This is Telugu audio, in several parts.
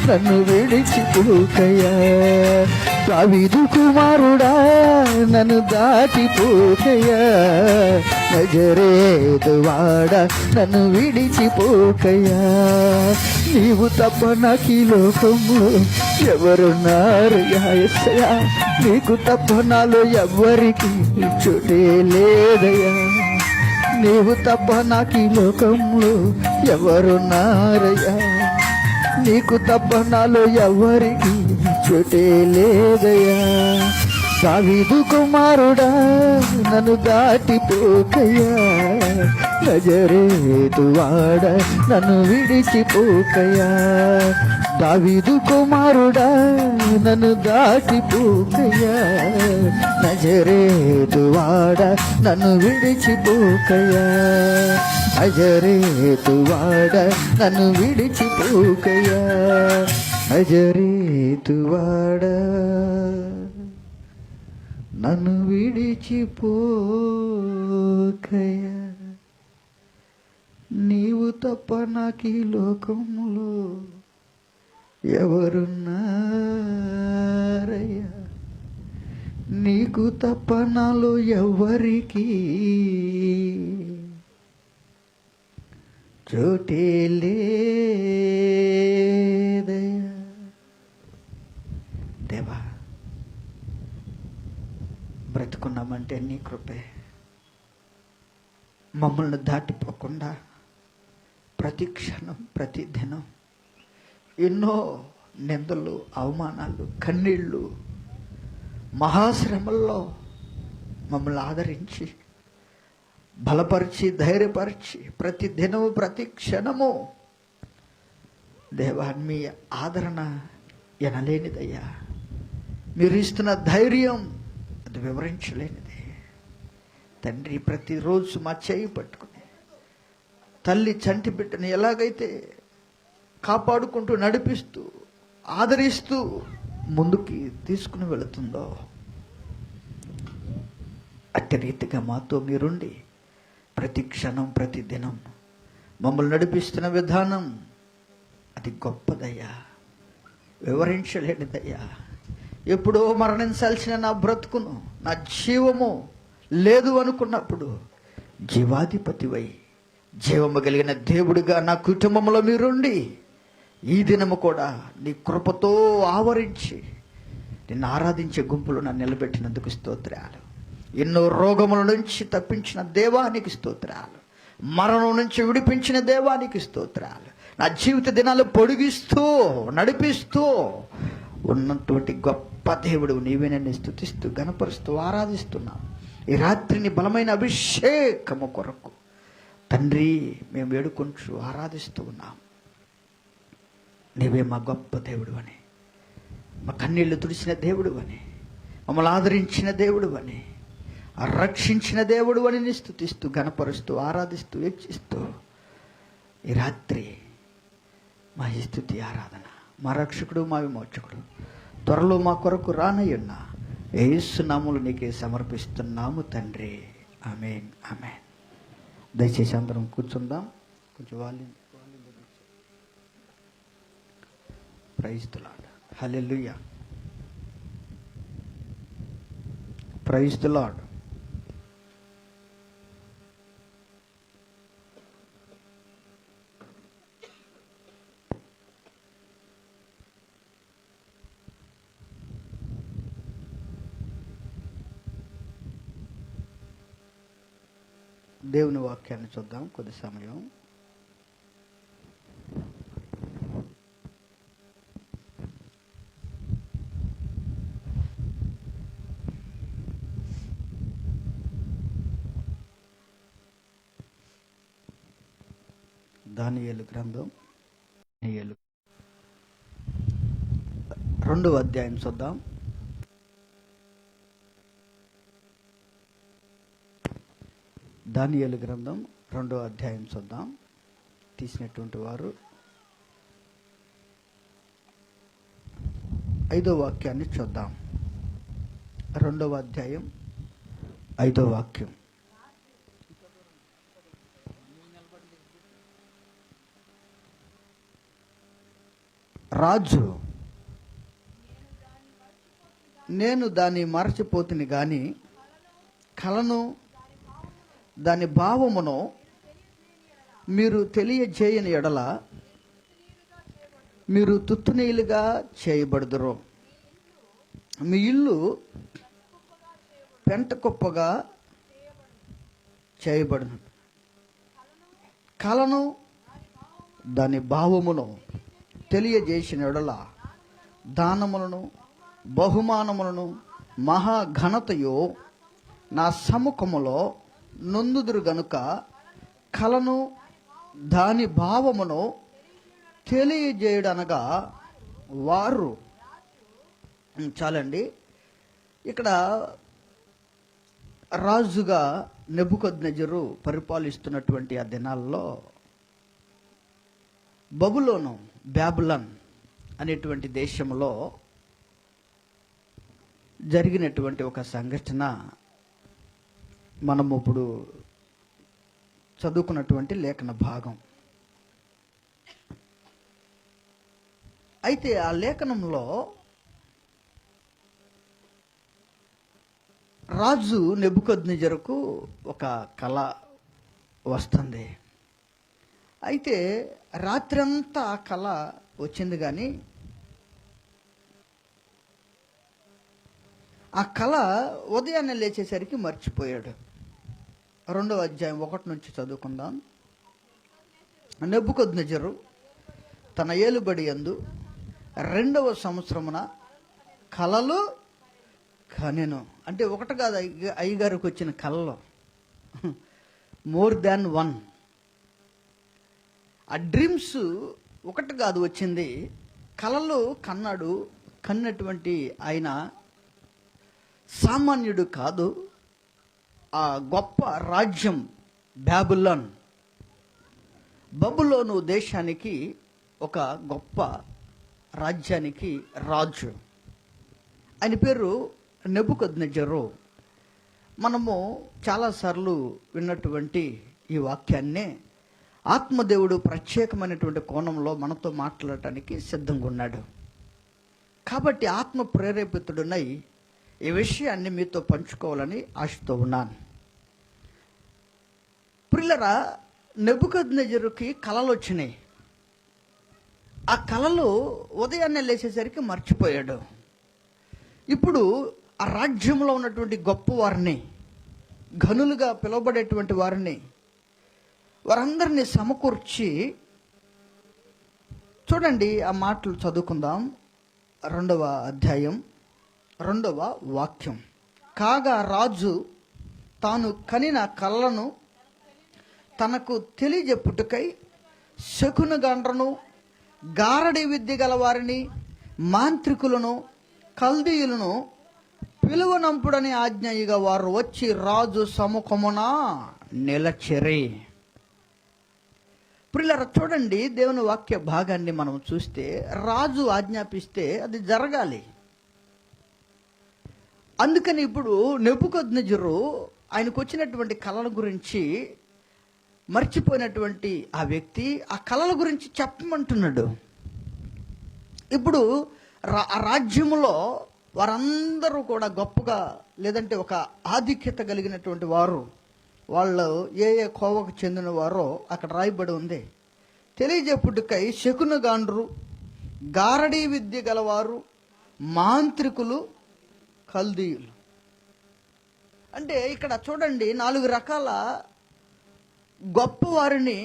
నన్ను విడిచిపోకయ్యా. దావీదు కుమారుడా నన్ను దాటిపోకయ్యా. నజరేతు వాడా నన్ను విడిచిపోకయ్యా. నీవు తప్ప నాకు ఈ లోకంలో ఎవరున్నారు యేసయ్యా. నీకు తప్ప నాలో ఎవ్వరికి చోటే లేదయ్యా. నీవు తప్ప నాకు ఈ లోకంలో ఎవరున్నారయ్యా. నీకు తప్ప నాలో ఎవరికి చోటే లేదయ్యా. దావీదు కుమారుడా నన్ను దాటిపోకయ్యా. నజరేతు వాడా నన్ను విడిచిపోకయ్యా. దావీదు కుమారుడా నన్ను దాటిపోకయ్యా. నజరేతు వాడా నన్ను విడిచిపోకయ్యా. నజరేతు వాడా నన్ను విడిచిపోకయ్యా. నజరేతు వాడా నన్ను విడిచిపోకయ్యా. నీవు తప్ప నాకు ఈ లోకంలో ఎవరున్నారయ్యా. నీకు తప్ప నాలో ఎవరికి చోటే లేదయ్యా. దేవా, బ్రతుకున్నామంటే నీ కృపే. మమ్మల్ని దాటిపోకుండా ప్రతి క్షణం ప్రతి దినం ఎన్నో నిందలు, అవమానాలు, కన్నీళ్ళు, మహాశ్రమల్లో మమ్మల్ని ఆదరించి బలపరిచి ధైర్యపరిచి ప్రతి దినము ప్రతి క్షణము దేవా మీ ఆదరణ ఎనలేనిదయ్యా. మీరు ఇస్తున్న ధైర్యం అది వివరించలేనిది తండ్రి. ప్రతిరోజు మా చేయి పట్టుకుని తల్లి చంటి బిడ్డని ఎలాగైతే కాపాడుకుంటూ నడిపిస్తూ ఆదరిస్తూ ముందుకి తీసుకుని వెళుతుందో అట్టి రీతిగా మాతో మీరుండి ప్రతి క్షణం ప్రతి దినం మమ్మల్ని నడిపిస్తున్న విధానం అది గొప్పదయ్యా, వివరించలేనిదయ్యా. ఎప్పుడో మరణించాల్సిన నా బ్రతుకును, నా జీవము లేదు అనుకున్నప్పుడు జీవాధిపతివై జీవము కలిగిన దేవుడిగా నా కుటుంబంలో మీరుండి ఈ దినము కూడా నీ కృపతో ఆవరించి నిన్ను ఆరాధించే గుంపులో నన్ను నిలబెట్టినందుకు స్తోత్రాలు. ఎన్నో రోగముల నుంచి తప్పించిన దేవానికి స్తోత్రాలు. మరణం నుంచి విడిపించిన దేవానికి స్తోత్రాలు. నా జీవిత దినాలు పొడిగిస్తూ నడిపిస్తూ ఉన్నటువంటి గొప్ప దేవుడు నీవే. నన్ను స్తుతిస్తూ గణపరుస్తూ ఆరాధిస్తున్నాం. ఈ రాత్రిని బలమైన అభిషేకము కొరకు తండ్రి మేము వేడుకొంచు ఆరాధిస్తూ ఉన్నాం. నీవే మా గొప్ప దేవుడు అని, మా కన్నీళ్లు తుడిచిన దేవుడు అని, మమ్మల్ని ఆదరించిన దేవుడు అని, రక్షించిన దేవుడు అని స్తుతిస్తూ గణపరుస్తూ ఆరాధిస్తూ హెచ్చిస్తూ ఈ రాత్రి మా ఈ స్తుతి ఆరాధన మా రక్షకుడు మా విమోచకుడు త్వరలో మా కొరకు రానయ్యున్న యేసు నామములో నీకే సమర్పిస్తున్నాము తండ్రి. ఆమేన్, ఆమేన్. దయచేసి అందరం కూర్చుందాం. కొంచెం volume. Praise the Lord. Hallelujah. Praise the Lord. దేవుని వాక్యాన్ని చూద్దాం కొద్ది సమయం. దానియేలు గ్రంథం 2వ అధ్యాయం చూద్దాం. దానియేలు గ్రంథం 2వ అధ్యాయం చూద్దాం. తీసినటువంటి వారు 5వ వాక్యాన్ని చూద్దాం. 2వ అధ్యాయం 5వ వాక్యం. రాజు నేను దాన్ని మరచిపోతుని గాని కలను దాని భావమును మీరు తెలియజేయని ఎడల మీరు తుత్తునీలుగా చేయబడుదురు. మీ ఇల్లు పెంట కుప్పగా చేయబడును. కలను దాని భావమును తెలియజేసిన ఎడల దానములను బహుమానములను మహాఘనతయు నా సముఖములో నొందుదురు గనుక కలను దాని భావమును తెలియజేయడనగా వారు. చాలండి. ఇక్కడ రాజుగా నెబుకద్నెజరు పరిపాలిస్తున్నటువంటి ఆ దినాల్లో బాబిలోన్ అనేటువంటి దేశంలో జరిగినటువంటి ఒక సంఘటన మనం ఇప్పుడు చదువుకున్నటువంటి లేఖన భాగం. అయితే ఆ లేఖనంలో రాజు నెబుకద్నెజరుకు ఒక కళ వస్తుంది. అయితే రాత్రంతా ఆ కళ వచ్చింది, కానీ ఆ కళ ఉదయాన్నే లేచేసరికి మర్చిపోయాడు. 2వ అధ్యాయం 1 నుంచి చదువుకుందాం. నెబుకద్నెజరు తన ఏలుబడి యందు 2వ సంవత్సరమున కలలు కనెను. అంటే ఒకటి కాదు, అయ్యగారికి వచ్చిన కళలో మోర్ దాన్ 1. ఆ డ్రీమ్స్ ఒకటి కాదు వచ్చింది, కళలు కన్నాడు. కన్నటువంటి ఆయన సామాన్యుడు కాదు. ఆ గొప్ప రాజ్యం బబులోను దేశానికి ఒక గొప్ప రాజ్యానికి రాజు. ఆయన పేరు నెబుకద్నెజరు. మనము చాలాసార్లు విన్నటువంటి ఈ వాక్యాన్నే ఆత్మదేవుడు ప్రత్యేకమైనటువంటి కోణంలో మనతో మాట్లాడటానికి సిద్ధంగా ఉన్నాడు. కాబట్టి ఆత్మ ప్రేరేపితుడునై ఈ విషయాన్ని మీతో పంచుకోవాలని ఆశతో ఉన్నాను. ప్రియులారా, నెబుకద్నెజరుకి కలలు వచ్చినాయి. ఆ కలలు ఉదయాన్నే లేచేసరికి మర్చిపోయాడు. ఇప్పుడు ఆ రాజ్యంలో ఉన్నటువంటి గొప్ప వారిని, ఘనులుగా పిలువబడేటువంటి వారిని, వారందరినీ సమకూర్చి, చూడండి ఆ మాటలు చదువుకుందాం. 2వ అధ్యాయం 2వ వాక్యం. కాగా రాజు తాను కనిన కళ్ళను తనకు తెలియజెప్పుటకై శకునగండ్రను, గారడి విద్య గల వారిని, మాంత్రికులను, కల్దీయులను పిలువనంపుడని ఆజ్ఞయిగా వారు వచ్చి రాజు సముఖమున నిలచెరి. ప్రియులారా, చూడండి దేవుని వాక్య భాగాన్ని మనం చూస్తే రాజు ఆజ్ఞాపిస్తే అది జరగాలి. అందుకని ఇప్పుడు నెబుకద్నెజరు ఆయనకు వచ్చినటువంటి కళల గురించి మర్చిపోయినటువంటి ఆ వ్యక్తి ఆ కళల గురించి చెప్పమంటున్నాడు. ఇప్పుడు రాజ్యంలో వారందరూ కూడా గొప్పగా, లేదంటే ఒక ఆధిక్యత కలిగినటువంటి వారు, వాళ్ళు ఏ ఏ కోవకు చెందిన వారో అక్కడ రాయబడి ఉంది. తెలియజెప్పుటకై శకునగాండ్రు, గారడీ విద్య గలవారు, మాంత్రికులు, కల్దీయులు. అంటే ఇక్కడ చూడండి 4 రకాల గొప్ప వారిని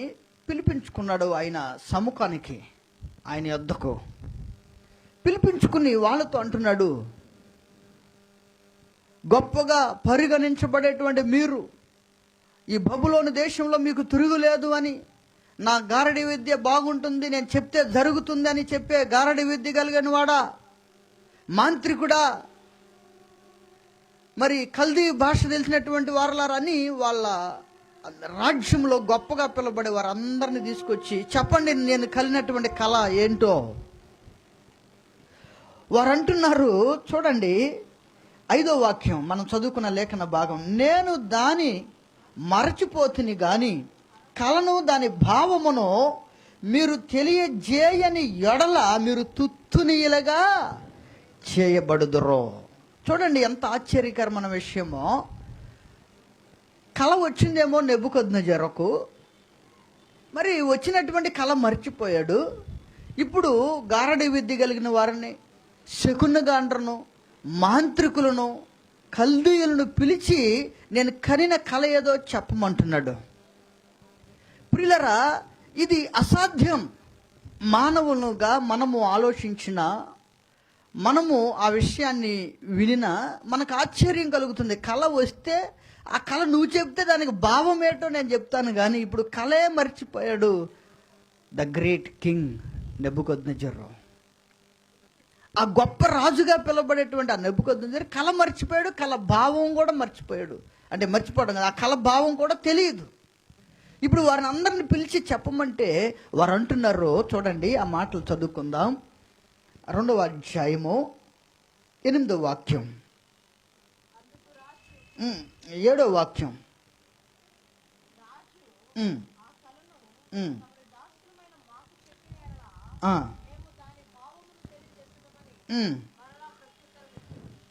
పిలిపించుకున్నాడు ఆయన సముఖానికి, ఆయన యొద్దకు పిలిపించుకుని వాళ్ళతో అంటున్నాడు, గొప్పగా పరిగణించబడేటువంటి మీరు, ఈ బబులోను దేశంలో మీకు తిరుగులేదు అని, నా గారడి విద్య బాగుంటుంది, నేను చెప్తే జరుగుతుంది అని చెప్పే గారడి విద్య కలిగిన వాడా, మాంత్రికుడా, మరి కల్దీ భాష తెలిసినటువంటి వారలారని వాళ్ళ రాజ్యంలో గొప్పగా పిలబడే వారందరినీ తీసుకొచ్చి చెప్పండి నేను కలిగినటువంటి కళ ఏంటో. వారు అంటున్నారు, చూడండి 5వ వాక్యం మనం చదువుకున్న లేఖన భాగం. నేను దాని మరచిపోతుని గాని కలను దాని భావమును మీరు తెలియజేయని ఎడల మీరు తుత్తునీయులుగా చేయబడుదురో. చూడండి ఎంత ఆశ్చర్యకరమైన విషయమో. కళ వచ్చిందేమో నెబుకద్నెజరుకు, మరి వచ్చినటువంటి కళ మర్చిపోయాడు. ఇప్పుడు గారడి విద్య కలిగిన వారిని, శకునగాండ్రను, మాంత్రికులను, కల్దీయులను పిలిచి నేను కనిన కళ ఏదో చెప్పమంటున్నాడు. ప్రియులరా, ఇది అసాధ్యం. మానవులుగా మనము ఆలోచించిన, మనము ఆ విషయాన్ని వినినా మనకు ఆశ్చర్యం కలుగుతుంది. కళ వస్తే ఆ కళ నువ్వు చెప్తే దానికి భావం ఏంటో నేను చెప్తాను, కానీ ఇప్పుడు కళే మర్చిపోయాడు ద గ్రేట్ కింగ్ నెబుకద్నెజరు. ఆ గొప్ప రాజుగా పిలువబడేటువంటి ఆ నెబుకద్నెజరు కళ మర్చిపోయాడు, కళ భావం కూడా మర్చిపోయాడు. అంటే మర్చిపోవడం కదా, ఆ కళ భావం కూడా తెలియదు. ఇప్పుడు వారిని అందరిని పిలిచి చెప్పమంటే వారు అంటున్నారు, చూడండి ఆ మాటలు చదువుకుందాం. 2వ అధ్యాయము 8వ వాక్యం, 7వ వాక్యం.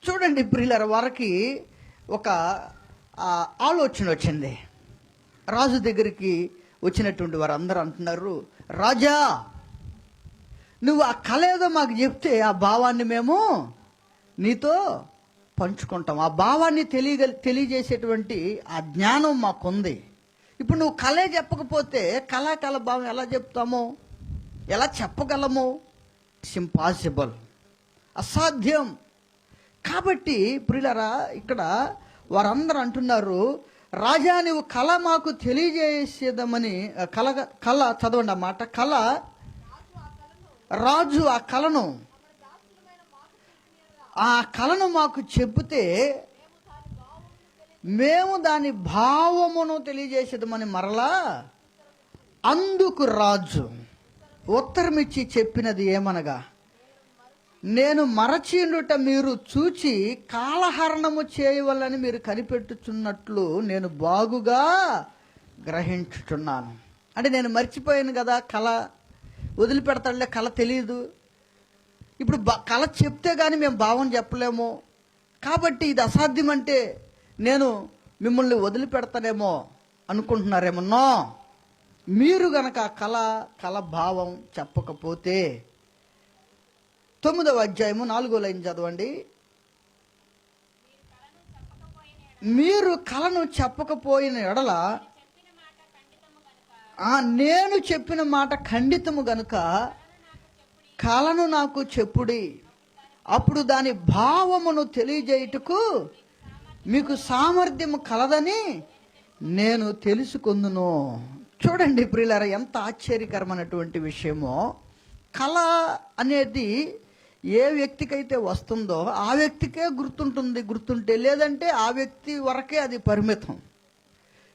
చూడండి ప్రియులారా, వారికి ఒక ఆలోచన వచ్చింది. రాజు దగ్గరికి వచ్చినటువంటి వారు అందరూ అంటున్నారు, రాజా నువ్వు ఆ కళ ఏదో మాకు చెప్తే ఆ భావాన్ని మేము నీతో పంచుకుంటాం. ఆ భావాన్ని తెలియజేసేటువంటి ఆ జ్ఞానం మాకుంది. ఇప్పుడు నువ్వు కళే చెప్పకపోతే కళ భావం ఎలా చెప్తాము, ఎలా చెప్పగలము? ఇట్స్ ఇంపాసిబుల్, అసాధ్యం. కాబట్టి ప్రియులారా, ఇక్కడ వారందరూ అంటున్నారు, రాజా నువ్వు కళ మాకు తెలియజేసేదమని. కళ చదవండి ఆ మాట. రాజు ఆ కళను మాకు చెబితే మేము దాని భావమును తెలియజేసేదమని మరలా. అందుకు రాజు ఉత్తరం ఇచ్చి చెప్పినది ఏమనగా, నేను మరచిండుట మీరు చూచి కాలహరణము చేయవలని మీరు కనిపెట్టుచున్నట్లు నేను బాగుగా గ్రహించుచున్నాను. అంటే నేను మర్చిపోయాను కదా, కళ వదిలిపెడతాడులే, కళ తెలియదు. ఇప్పుడు కళ చెప్తే కానీ మేము భావం చెప్పలేము, కాబట్టి ఇది అసాధ్యం అంటే నేను మిమ్మల్ని వదిలిపెడతానేమో అనుకుంటున్నారేమో. మీరు గనక కళ భావం చెప్పకపోతే 9వ అధ్యాయము 4వ లైన్ చదవండి. మీరు కళను చెప్పకపోయిన ఎడల నేను చెప్పిన మాట ఖండితము గనుక కళను నాకు చెప్పుడి, అప్పుడు దాని భావమును తెలియజేయుటకు మీకు సామర్థ్యము కలదని నేను తెలుసుకుందును. చూడండి ప్రియులారా, ఎంత ఆశ్చర్యకరమైనటువంటి విషయమో. కళ అనేది ఏ వ్యక్తికైతే వస్తుందో ఆ వ్యక్తికే గుర్తుంటే, లేదంటే ఆ వ్యక్తి వరకే అది పరిమితం.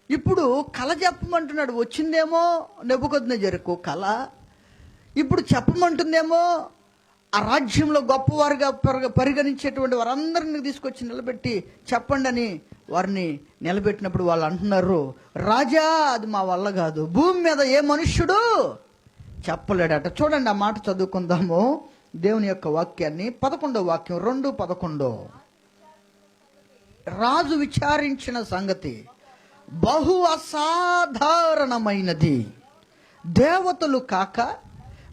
ఇప్పుడు కళ చెప్పమంటున్నాడు, వచ్చిందేమో నెబుకద్నెజరుకు కళ. ఇప్పుడు చెప్పమంటుందేమో ఆ రాజ్యంలో గొప్పవారుగా పరిగణించేటువంటి వారందరినీ తీసుకొచ్చి నిలబెట్టి చెప్పండి అని వారిని నిలబెట్టినప్పుడు వాళ్ళు అంటున్నారు, రాజా అది మా వల్ల కాదు, భూమి మీద ఏ మనుష్యుడు చెప్పలేడట. చూడండి ఆ మాట చదువుకుందాము, దేవుని యొక్క వాక్యాన్ని. 11వ వాక్యం, 2:11. రాజు విచారించిన సంగతి బహు అసాధారణమైనది, దేవతలు కాక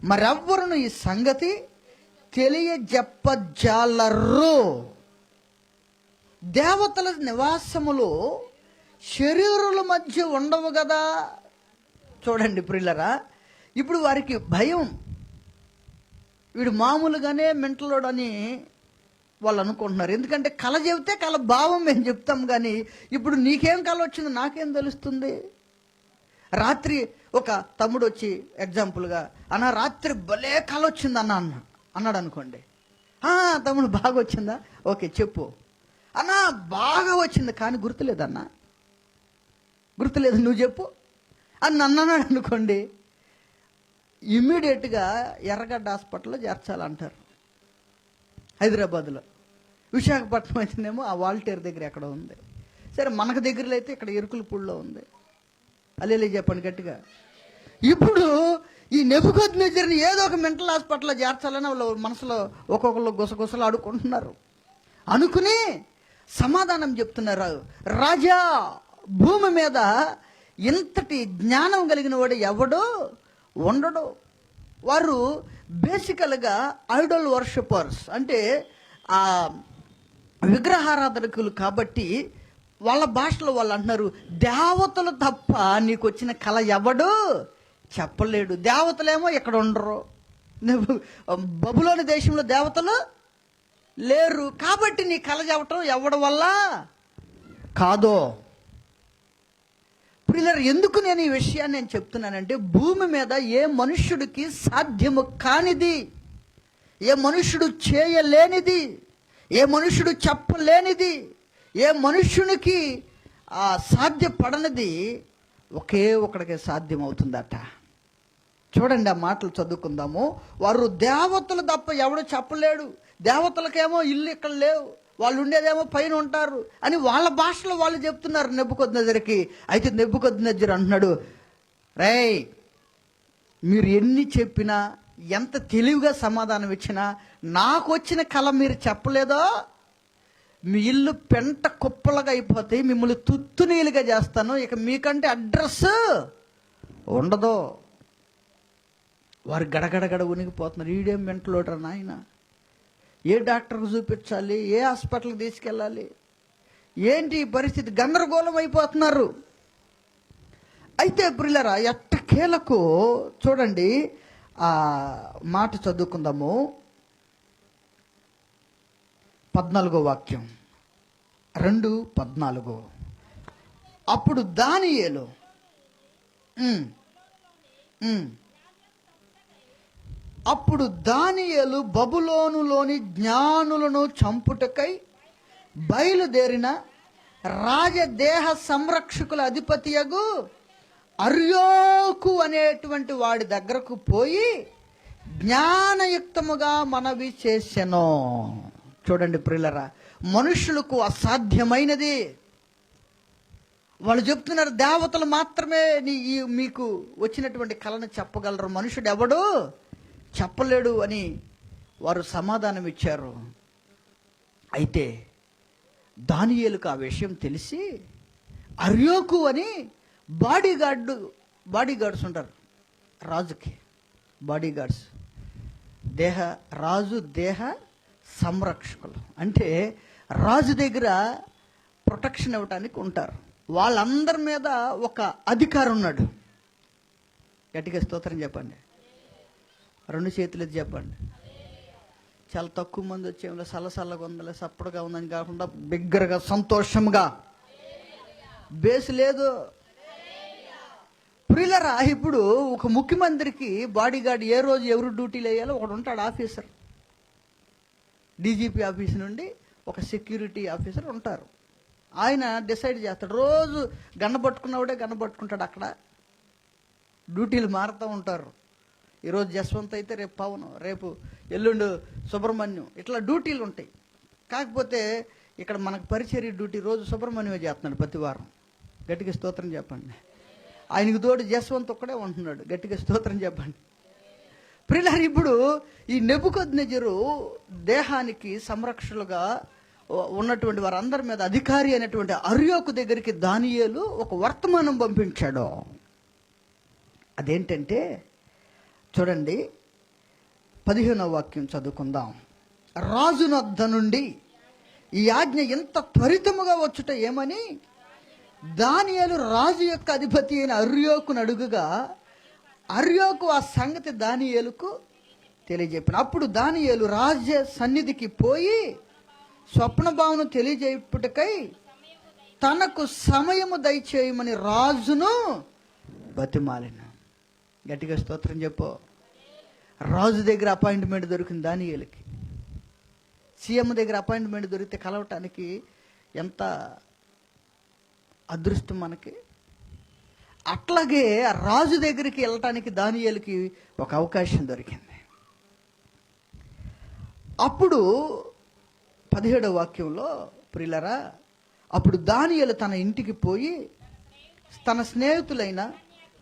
మరెవ్వరును ఈ సంగతి తెలియజెప్పజాలరు. దేవతల నివాసములు శరీరుల మధ్య ఉండవు కదా. చూడండి ప్రియులరా, ఇప్పుడు వారికి భయం, వీడు మామూలుగానే మెంటలోడని వాళ్ళు అనుకుంటున్నారు. ఎందుకంటే కళ చెబితే కళ భావం మేము చెప్తాం, కానీ ఇప్పుడు నీకేం కళ వచ్చిందో నాకేం తెలుస్తుంది. రాత్రి ఒక తమ్ముడు వచ్చి ఎగ్జాంపుల్గా, అన్న రాత్రి భలే కళ వచ్చింది అన్నాడు అనుకోండి. తమ్ముడు బాగా వచ్చిందా, ఓకే చెప్పు. అన్న బాగా వచ్చింది కానీ గుర్తులేదన్నా, గుర్తులేదు నువ్వు చెప్పు అని అన్నాడు అనుకోండి, ఇమ్మీడియట్గా ఎర్రగడ్డ హాస్పిటల్లో చేర్చాలంటారు హైదరాబాద్లో. విశాఖపట్నం అయితేనేమో ఆ వాల్టేర్ దగ్గర ఎక్కడ ఉంది. సరే మనకు దగ్గరలో అయితే ఇక్కడ ఎరుకులపూడిలో ఉంది. అల్లెలే చెప్పండి గట్టిగా. ఇప్పుడు ఈ నెబుకద్నెజరుని ఏదో ఒక మెంటల్ హాస్పిటల్లో చేర్చాలని వాళ్ళు మనసులో ఒక్కొక్కరు గుసగుసలు ఆడుకుంటున్నారు. అనుకుని సమాధానం చెప్తున్నారు. రాజా, భూమి మీద ఇంతటి జ్ఞానం కలిగిన వాడు ఎవడో ఉండడు. వారు బేసికల్గా ఐడల్ వర్షిపర్స్, అంటే ఆ విగ్రహారాధకులు. కాబట్టి వాళ్ళ భాషలో వాళ్ళు అంటున్నారు, దేవతలు తప్ప నీకు వచ్చిన కళ ఎవడు చెప్పలేడు. దేవతలేమో ఇక్కడ ఉండరు, బబులోని దేశంలో దేవతలు లేరు. కాబట్టి నీ కళ చెప్పటం ఎవడి వల్ల కాదో. ప్రియులారా, ఎందుకు నేను ఈ విషయాన్ని నేను చెప్తున్నానంటే, భూమి మీద ఏ మనుష్యుడికి సాధ్యము కానిది, ఏ మనుష్యుడు చేయలేనిది, ఏ మనుష్యుడు చెప్పలేనిది, ఏ మనుష్యునికి సాధ్యపడనిది ఒకే ఒకడికి సాధ్యమవుతుందట. చూడండి, ఆ మాటలు చదువుకుందాము. వారు దేవతలు తప్ప ఎవడు చెప్పలేడు. దేవతలకేమో ఇల్లు ఇక్కడ లేవు, వాళ్ళు ఉండేదేమో పైన ఉంటారు అని వాళ్ళ భాషలో వాళ్ళు చెప్తున్నారు నెబుకద్నెజరుకి. అయితే నెబుకద్నెజరు అంటున్నాడు, రేయ్, మీరు ఎన్ని చెప్పినా, ఎంత తెలివిగా సమాధానం ఇచ్చినా, నాకు వచ్చిన కళ మీరు చెప్పలేదో మీ ఇల్లు పెంట కుప్పలుగా అయిపోతాయి, మిమ్మల్ని తుత్తునీలుగా చేస్తాను, ఇక మీకంటే అడ్రస్ ఉండదు. వారు గడగడగడ ఉనికిపోతున్నారు. ఈడేం మెంటలోటరా నాయన, ఏ డాక్టర్కి చూపించాలి, ఏ హాస్పిటల్కి తీసుకెళ్ళాలి, ఏంటి ఈ పరిస్థితి, గందరగోళం అయిపోతున్నారు. అయితే ప్రియులారా, ఎట్టకేలకు చూడండి, ఆ మాట చదువుకుందాము. 14వ వాక్యం, 2:14. అప్పుడు దానియేలు బబులోనులోని జ్ఞానులను చంపుటకై బయలుదేరిన రాజదేహ సంరక్షకుల అధిపతియగు అర్యోకు అనేటువంటి వాడి దగ్గరకు పోయి జ్ఞానయుక్తముగా మనవి చేసెను. చూడండి ప్రియులరా, మనుషులకు అసాధ్యమైనది వాళ్ళు చెప్తున్నారు. దేవతలు మాత్రమే మీకు వచ్చినటువంటి కళను చెప్పగలరు, మనుషుడు ఎవడు చెప్పలేడు అని వారు సమాధానం ఇచ్చారు. అయితే దానియేలుకు ఆ విషయం తెలిసి అర్యోకు అని బాడీగార్డ్స్ ఉంటారు రాజుకి. బాడీగార్డ్స్ రాజు దేహ సంరక్షకులు, అంటే రాజు దగ్గర ప్రొటెక్షన్ ఇవ్వటానికి ఉంటారు. వాళ్ళందరి మీద ఒక అధికారం ఉన్నాడు. గట్టిగా స్తోత్రం చెప్పండి, 2 చేతులు చెప్పండి. చాలా తక్కువ మంది వచ్చేమో సల్లసల్లగా ఉందలే, సప్పడుగా ఉందని కాకుండా బిగ్గరగా సంతోషంగా. బేస్ లేదు ప్రియులరా. ఇప్పుడు ఒక ముఖ్యమంత్రికి బాడీగార్డ్ ఏ రోజు ఎవరు డ్యూటీలు వేయాలో ఒకడు ఉంటాడు, ఆఫీసర్. డీజీపీ ఆఫీస్ నుండి ఒక సెక్యూరిటీ ఆఫీసర్ ఉంటారు. ఆయన డిసైడ్ చేస్తాడు. రోజు గన్నబట్టుకున్నవాడే గన్నబట్టుకుంటాడు. అక్కడ డ్యూటీలు మారుతూ ఉంటారు. ఈరోజు జస్వంత్ అయితే రేపు పవన్, రేపు ఎల్లుండు సుబ్రహ్మణ్యం, ఇట్లా డ్యూటీలు ఉంటాయి. కాకపోతే ఇక్కడ మనకు పరిచర్య డ్యూటీ రోజు సుబ్రహ్మణ్యమే చేస్తున్నాడు ప్రతి వారం. గట్టిగా స్తోత్రం చెప్పండి. ఆయనకు తోడు జస్వంత్ ఒక్కడే ఉంటున్నాడు. గట్టిగా స్తోత్రం చెప్పండి. ప్రియులారా, ఇప్పుడు ఈ నెబుకద్నెజరు దేహానికి సంరక్షకులుగా ఉన్నటువంటి వారందరి మీద అధికారి అయినటువంటి అర్యోకు దగ్గరికి దానియేలు ఒక వర్తమానం పంపించాడు. అదేంటంటే చూడండి, 15వ వాక్యం చదువుకుందాం. రాజునొద్ద నుండి ఈ ఆజ్ఞ ఎంత త్వరితముగా వచ్చుట ఏమని దానియేలు రాజు యొక్క అధిపతి అయిన అర్యోకును అడుగుగా, అర్యోకు ఆ సంగతి దానియేలుకు తెలియజెప్పాను. అప్పుడు దానియేలు రాజ సన్నిధికి పోయి స్వప్న భావన తెలియజేయుటకై తనకు సమయము దయచేయమని రాజును బతిమాలిన. గట్టిగా స్తోత్రం చెప్పు. రాజు దగ్గర అపాయింట్మెంట్ దొరికింది దానియేలుకి. సీఎం దగ్గర అపాయింట్మెంట్ దొరికితే కలవటానికి ఎంత అదృష్టం మనకి. అట్లాగే రాజు దగ్గరికి వెళ్ళటానికి దానియేలుకి ఒక అవకాశం దొరికింది. అప్పుడు 17వ వాక్యంలో ప్రియులరా, అప్పుడు దానియేలు తన ఇంటికి పోయి తన స్నేహితులైన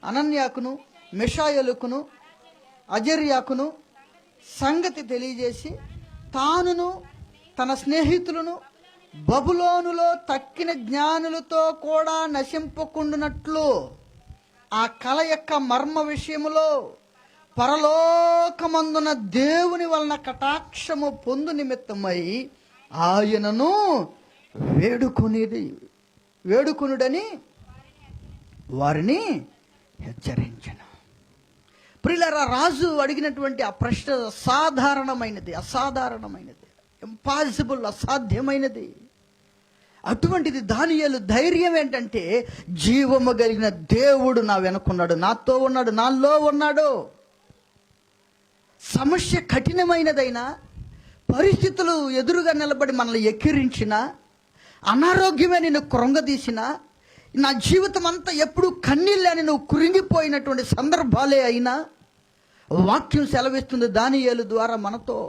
అనన్యాకును మిషాయేలుకును అజర్యాకును సంగతి తెలియజేసి తానును తన స్నేహితులను బబులోనులో తక్కిన జ్ఞానులతో కూడా నశింపకుండునట్లు ఆ కల యొక్క మర్మ విషయములో పరలోకమందున దేవుని వలన కటాక్షము పొందు నిమిత్తమై ఆయనను వేడుకొనుడని వారిని హెచ్చరించను. ప్రియులారా, రాజు అడిగినటువంటి ఆ ప్రశ్న అసాధారణమైనది, ఇంపాసిబుల్, అసాధ్యమైనది. అటువంటిది దానియేలు ధైర్యం ఏంటంటే, జీవము కలిగిన దేవుడు నా వెనుకున్నాడు, నాతో ఉన్నాడు, నాలో ఉన్నాడు. సమస్య కఠినమైనదైనా, పరిస్థితులు ఎదురుగా నిలబడి మనల్ని ఎక్కిరించిన, అనారోగ్యమే నిన్ను కృంగదీసిన, నా జీవితం అంతా ఎప్పుడు కన్నీళ్ళని నువ్వు కురింగిపోయినటువంటి సందర్భాలే అయినా, వాక్యం సెలవిస్తుంది దానియేలు ద్వారా మనతో.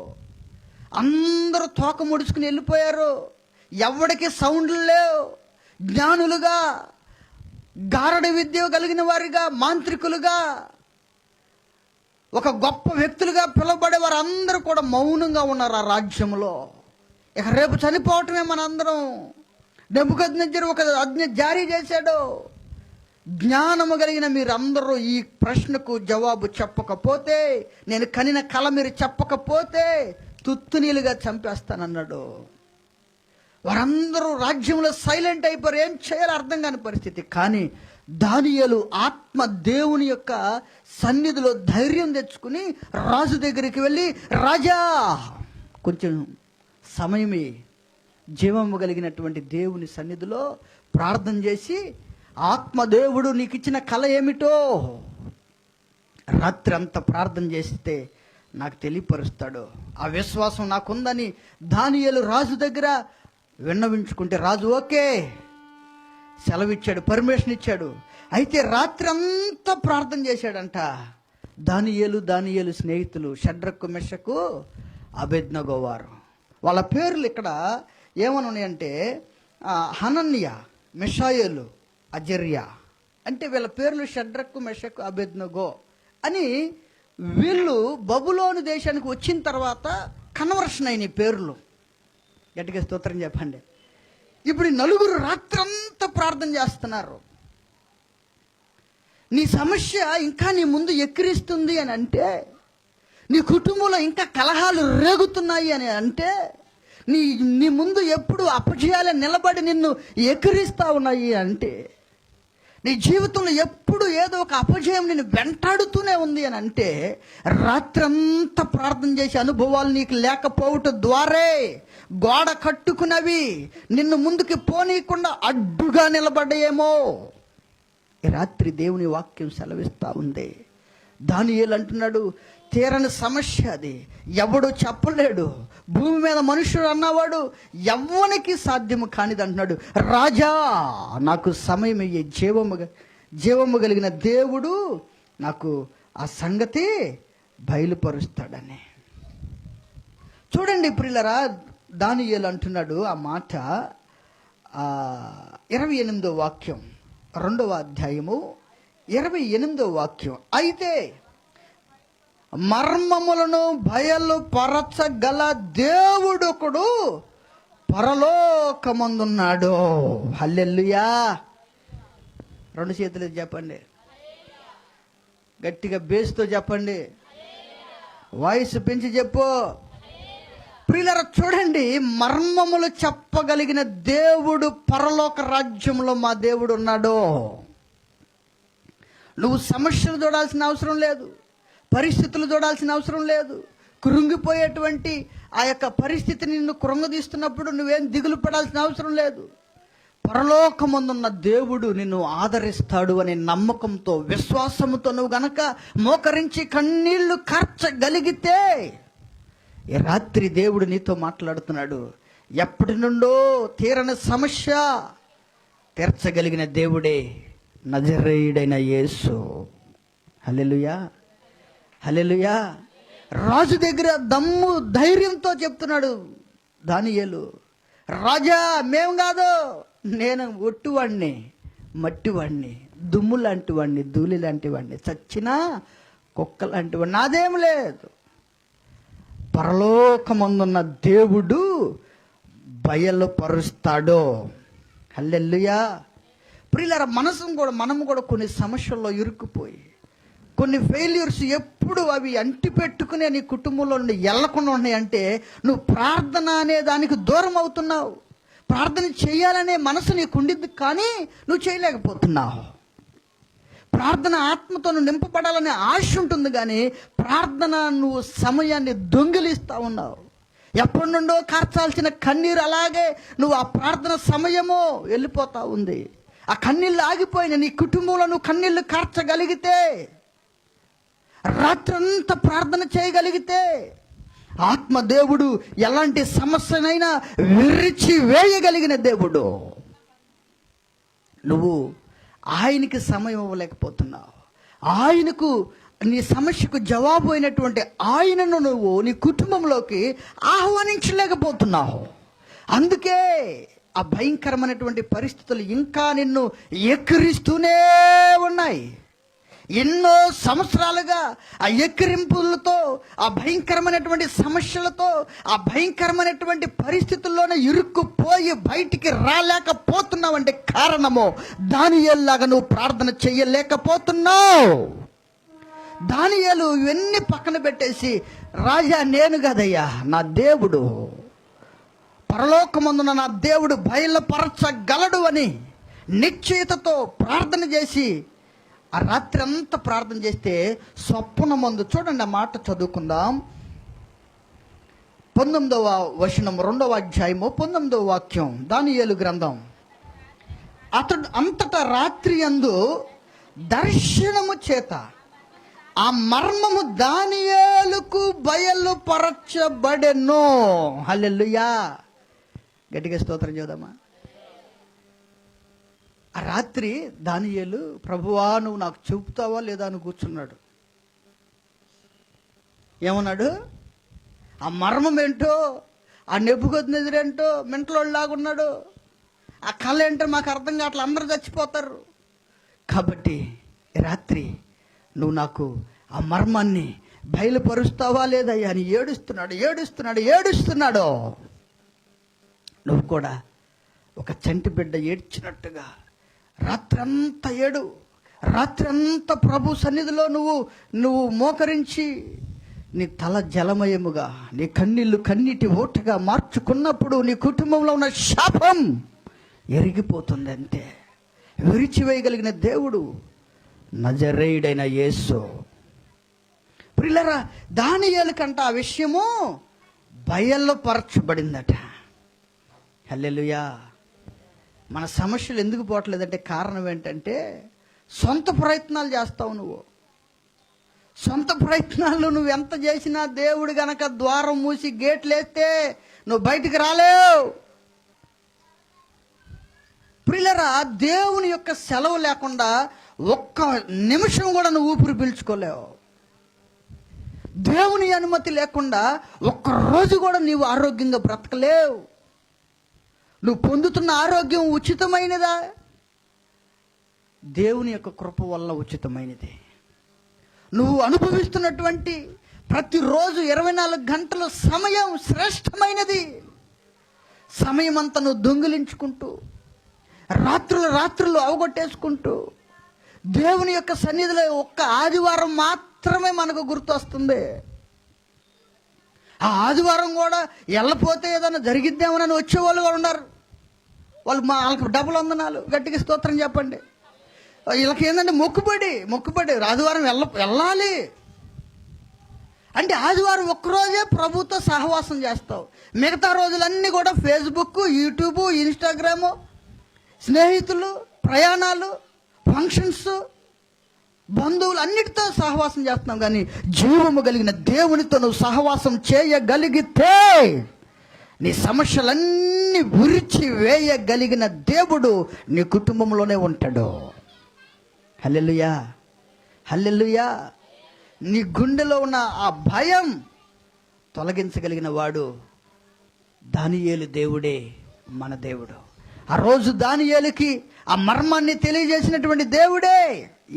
అందరూ తోక ముడుచుకుని వెళ్ళిపోయారు, ఎవడికి సౌండ్లు లేవు. జ్ఞానులుగా, గారడ విద్య కలిగిన వారిగా, మాంత్రికులుగా, ఒక గొప్ప వ్యక్తులుగా పిలువబడే వారు అందరూ కూడా మౌనంగా ఉన్నారు ఆ రాజ్యంలో. ఇక రేపు చనిపోవటమే మనందరం. నెబుకద్నెజరు ఒక ఆజ్ఞ జారీ చేశాడు, జ్ఞానము కలిగిన మీరందరూ ఈ ప్రశ్నకు జవాబు చెప్పకపోతే, నేను కనిన కల మీరు చెప్పకపోతే తుత్తునీలుగా చంపేస్తానన్నాడు. వారందరూ రాజ్యంలో సైలెంట్ అయిపోయారు, ఏం చేయాలో అర్థం కాని పరిస్థితి. కానీ దానియేలు ఆత్మ దేవుని యొక్క సన్నిధిలో ధైర్యం తెచ్చుకుని రాజు దగ్గరికి వెళ్ళి, రాజా కొంచెం సమయమే, జీవము కలిగినటువంటి దేవుని సన్నిధిలో ప్రార్థన చేసి, ఆత్మదేవుడు నీకు ఇచ్చిన కళ ఏమిటో రాత్రి అంతా ప్రార్థన చేస్తే నాకు తెలియపరుస్తాడు. ఆ విశ్వాసం నాకుందని దానియేలు రాజు దగ్గర విన్నవించుకుంటే రాజు ఓకే సెలవిచ్చాడు, పర్మిషన్ ఇచ్చాడు. అయితే రాత్రి అంతా ప్రార్థన చేశాడంట. దానియేలు స్నేహితులు షడ్రకు, మెషకు, అబేద్నగో వారు. వాళ్ళ పేర్లు ఇక్కడ ఏమని ఉన్నాయంటే హనన్య, మిషాయేలు, అజర్యా. అంటే వీళ్ళ పేర్లు షడ్రకు, మెషకు, అబేద్నగో అని. వీళ్ళు బబులోను దేశానికి వచ్చిన తర్వాత కన్వర్షన్ అయిన పేర్లు. గట్టిగా స్తోత్రం చెప్పండి. ఇప్పుడు ఈ నలుగురు రాత్రంతా ప్రార్థన చేస్తున్నారు. నీ సమస్య ఇంకా నీ ముందు ఎక్కిరిస్తుంది అని అంటే, నీ కుటుంబంలో ఇంకా కలహాలు రేగుతున్నాయి అని అంటే, నీ ముందు ఎప్పుడు అపజయాలే నిలబడి నిన్ను ఎక్కిరిస్తూ ఉన్నాయి అంటే, నీ జీవితంలో ఎప్పుడు ఏదో ఒక అపజయం నిన్ను వెంటాడుతూనే ఉంది అని అంటే, రాత్రంతా ప్రార్థన చేసే అనుభవాలు నీకు లేకపోవటం ద్వారే గోడ కట్టుకున్నవి నిన్ను ముందుకు పోనీయకుండా అడ్డుగా నిలబడ్డాయేమో. ఈ రాత్రి దేవుని వాక్యం సెలవిస్తూ ఉంది. దానియేలు అంటున్నాడు, తీరని సమస్య అది, ఎవడు చెప్పలేడు. భూమి మీద మనుషుడు అన్నవాడు ఎవ్వనికి సాధ్యము కానిది అంటున్నాడు. రాజా నాకు సమయం అయ్యే, జీవము కలిగిన దేవుడు నాకు ఆ సంగతి బయలుపరుస్తాడని. చూడండి ప్రియులరా, దానియేలు అంటున్నాడు ఆ మాట. 28వ వాక్యం, 2వ అధ్యాయము 28వ వాక్యం. అయితే మర్మములను బయలుపరచగల దేవుడొకడు పరలోకమందున్నాడు. హల్లెలూయా. 2 చేతులు చెప్పండి, గట్టిగా బేస్తో చెప్పండి, వాయిస్ పెంచి చెప్పు. ప్రియులారా చూడండి, మర్మములు చెప్పగలిగిన దేవుడు పరలోక రాజ్యంలో మా దేవుడు ఉన్నాడు. నువ్వు సమస్యలు చూడాల్సిన అవసరం లేదు, పరిస్థితులు చూడాల్సిన అవసరం లేదు. కృంగిపోయేటువంటి ఆ యొక్క పరిస్థితిని నిన్ను కృంగదీస్తున్నప్పుడు నువ్వేం దిగులు పడాల్సిన అవసరం లేదు. పరలోకమందున్న దేవుడు నిన్ను ఆదరిస్తాడు అనే నమ్మకంతో, విశ్వాసముతో నువ్వు గనక మోకరించి కన్నీళ్లు కార్చగలిగితే, ఈ రాత్రి దేవుడు నీతో మాట్లాడుతున్నాడు. ఎప్పటి నుండో తీరని సమస్య తీర్చగలిగిన దేవుడే నజరేయుడైన యేసు. హల్లెలూయా, హల్లెలూయా. రాజు దగ్గర దమ్ము ధైర్యంతో చెప్తున్నాడు దానియేలు, రాజా మేము కాదు, నేను ఒట్టువాడిని, మట్టివాడిని, దుమ్ము లాంటి వాడిని, ధూళి లాంటి వాడిని, చచ్చినా కుక్క లాంటివి, నాదేం లేదు. పరలోకమందున్న దేవుడు బయలుపరుస్తాడు. హల్లెలూయా. ప్రియులారా, మనము కూడా కొన్ని సమస్యల్లో ఇరుక్కుపోయి, కొన్ని ఫెయిల్యూర్స్ ఎప్పుడు అవి అంటి పెట్టుకునే నీ కుటుంబంలో నుండి వెళ్ళకుండా ఉన్నాయంటే నువ్వు ప్రార్థన అనే దానికి దూరం అవుతున్నావు. ప్రార్థన చేయాలనే మనసు నీకు ఉండిద్ది, కానీ నువ్వు చేయలేకపోతున్నావు. ప్రార్థన ఆత్మతో నువ్వు నింపబడాలనే ఆశ ఉంటుంది, కానీ ప్రార్థన నువ్వు సమయాన్ని దొంగిలిస్తూ ఉన్నావు. ఎప్పటి నుండో కార్చాల్సిన కన్నీరు అలాగే నువ్వు ఆ ప్రార్థన సమయమో వెళ్ళిపోతా ఉంది. ఆ కన్నీళ్ళు ఆగిపోయిన నీ కుటుంబంలో నువ్వు కన్నీళ్ళు కార్చగలిగితే, రాత్రంతా ప్రార్థన చేయగలిగితే, ఆత్మదేవుడు ఎలాంటి సమస్యనైనా విరిచి వేయగలిగిన దేవుడు. నువ్వు ఆయనకి సమయం ఇవ్వలేకపోతున్నావు. ఆయనకు నీ సమస్యకు జవాబు అయినటువంటి ఆయనను నువ్వు నీ కుటుంబంలోకి ఆహ్వానించలేకపోతున్నావు. అందుకే ఆ భయంకరమైనటువంటి పరిస్థితులు ఇంకా నిన్ను ఎక్కిరిస్తూనే ఉన్నాయి. ఎన్నో సంవత్సరాలుగా ఆ ఎక్కిరింపులతో, ఆ భయంకరమైనటువంటి సమస్యలతో, ఆ భయంకరమైనటువంటి పరిస్థితుల్లోనే ఇరుక్కుపోయి బయటికి రాలేకపోతున్నావంటే కారణము దానియేలులాగా నువ్వు ప్రార్థన చెయ్యలేకపోతున్నావు. దానియేలు ఇవన్నీ పక్కన పెట్టేసి, రాజా నేను కదయ్యా, నా దేవుడు, పరలోకమందున నా దేవుడు బయలుపరచగలడు అని నిశ్చయితతో ప్రార్థన చేసి ఆ రాత్రి అంతా ప్రార్థన చేస్తే స్వప్నమందు, చూడండి ఆ మాట చదువుకుందాం, 19వ వచనం 2వ అధ్యాయము 19వ వాక్యం, దానియేలు గ్రంథం. అతడు అంతటా రాత్రి యందు దర్శనము చేత ఆ మర్మము దానియేలుకు బయలుపరచబడెను. హల్లెలూయా. గట్టిగా స్తోత్రం చేద్దామా. ఆ రాత్రి దానియేలు, ప్రభువా నువ్వు నాకు చెబుతావా లేదా అని కూర్చున్నాడు. ఏమన్నాడు? ఆ మర్మం ఏంటో, ఆ నెబుకద్నెజరేంటో మెంటలోళ్ళలాగున్నాడు, ఆ కళ ఏంటో మాకు అర్థం కావట్లేదు, అందరూ చచ్చిపోతారు. కాబట్టి రాత్రి నువ్వు నాకు ఆ మర్మాన్ని బయలుపరుస్తావా లేదయ్యా అని ఏడుస్తున్నాడు. నువ్వు కూడా ఒక చంటి బిడ్డ ఏడ్చినట్టుగా రాత్రంతా ప్రభు సన్నిధిలో నువ్వు మోకరించి నీ తల జలమయముగా, నీ కన్నీళ్లు కన్నీటి ఓటగా మార్చుకున్నప్పుడు నీ కుటుంబంలో ఉన్న శాపం ఎరిగిపోతుంది. అంతే. విరిచివేయగలిగిన దేవుడు నజరేయుడైన యేసు. ప్రియులారా, దానియేలు కంట ఆ విషయము బయలుపరచబడిందట. హల్లెలూయా. మన సమస్యలు ఎందుకు పోవట్లేదంటే కారణం ఏంటంటే సొంత ప్రయత్నాలు చేస్తావు. సొంత ప్రయత్నాలు నువ్వు ఎంత చేసినా దేవుడు గనక ద్వారం మూసి గేట్లు వేస్తే నువ్వు బయటికి రాలేవు. ప్రియులారా, దేవుని యొక్క సెలవు లేకుండా ఒక్క నిమిషం కూడా నువ్వు ఊపిరి పీల్చుకోలేవు. దేవుని అనుమతి లేకుండా ఒక్క రోజు కూడా నీవు ఆరోగ్యంగా బ్రతకలేవు. నువ్వు పొందుతున్న ఆరోగ్యం ఉచితమైనదా? దేవుని యొక్క కృప వల్ల ఉచితమైనది. నువ్వు అనుభవిస్తున్నటువంటి ప్రతిరోజు 24 గంటల సమయం శ్రేష్టమైనది. సమయం అంతా నువ్వు దొంగిలించుకుంటూ, రాత్రులు అవగొట్టేసుకుంటూ, దేవుని యొక్క సన్నిధిలో ఒక్క ఆదివారం మాత్రమే మనకు గుర్తొస్తుంది. ఆ ఆదివారం కూడా వెళ్ళపోతే ఏదైనా జరిగిద్దామని వచ్చేవాళ్ళు కూడా ఉన్నారు. వాళ్ళకి డబుల్ వందనాలు, గట్టిగా స్తోత్రం చెప్పండి. వీళ్ళకి ఏంటంటే మొక్కుబడి ఆదివారం వెళ్ళాలి అంటే ఆదివారం ఒక్కరోజే ప్రభుతో సహవాసం చేస్తావు. మిగతా రోజులన్నీ కూడా ఫేస్బుక్, యూట్యూబ్, ఇన్స్టాగ్రాము, స్నేహితులు, ప్రయాణాలు, ఫంక్షన్స్, బంధువులు అన్నిటితో సహవాసం చేస్తున్నాం. కానీ జీవము కలిగిన దేవునితో నువ్వు సహవాసం చేయగలిగితే నీ సమస్యలన్నీ విరిచి వేయగలిగిన దేవుడు నీ కుటుంబంలోనే ఉంటాడు. హల్లెలూయా, హల్లెలూయా. నీ గుండెలో ఉన్న ఆ భయం తొలగించగలిగిన వాడు దానియేలు దేవుడే, మన దేవుడు. ఆ రోజు దానియేలుకి ఆ మర్మాన్ని తెలియజేసినటువంటి దేవుడే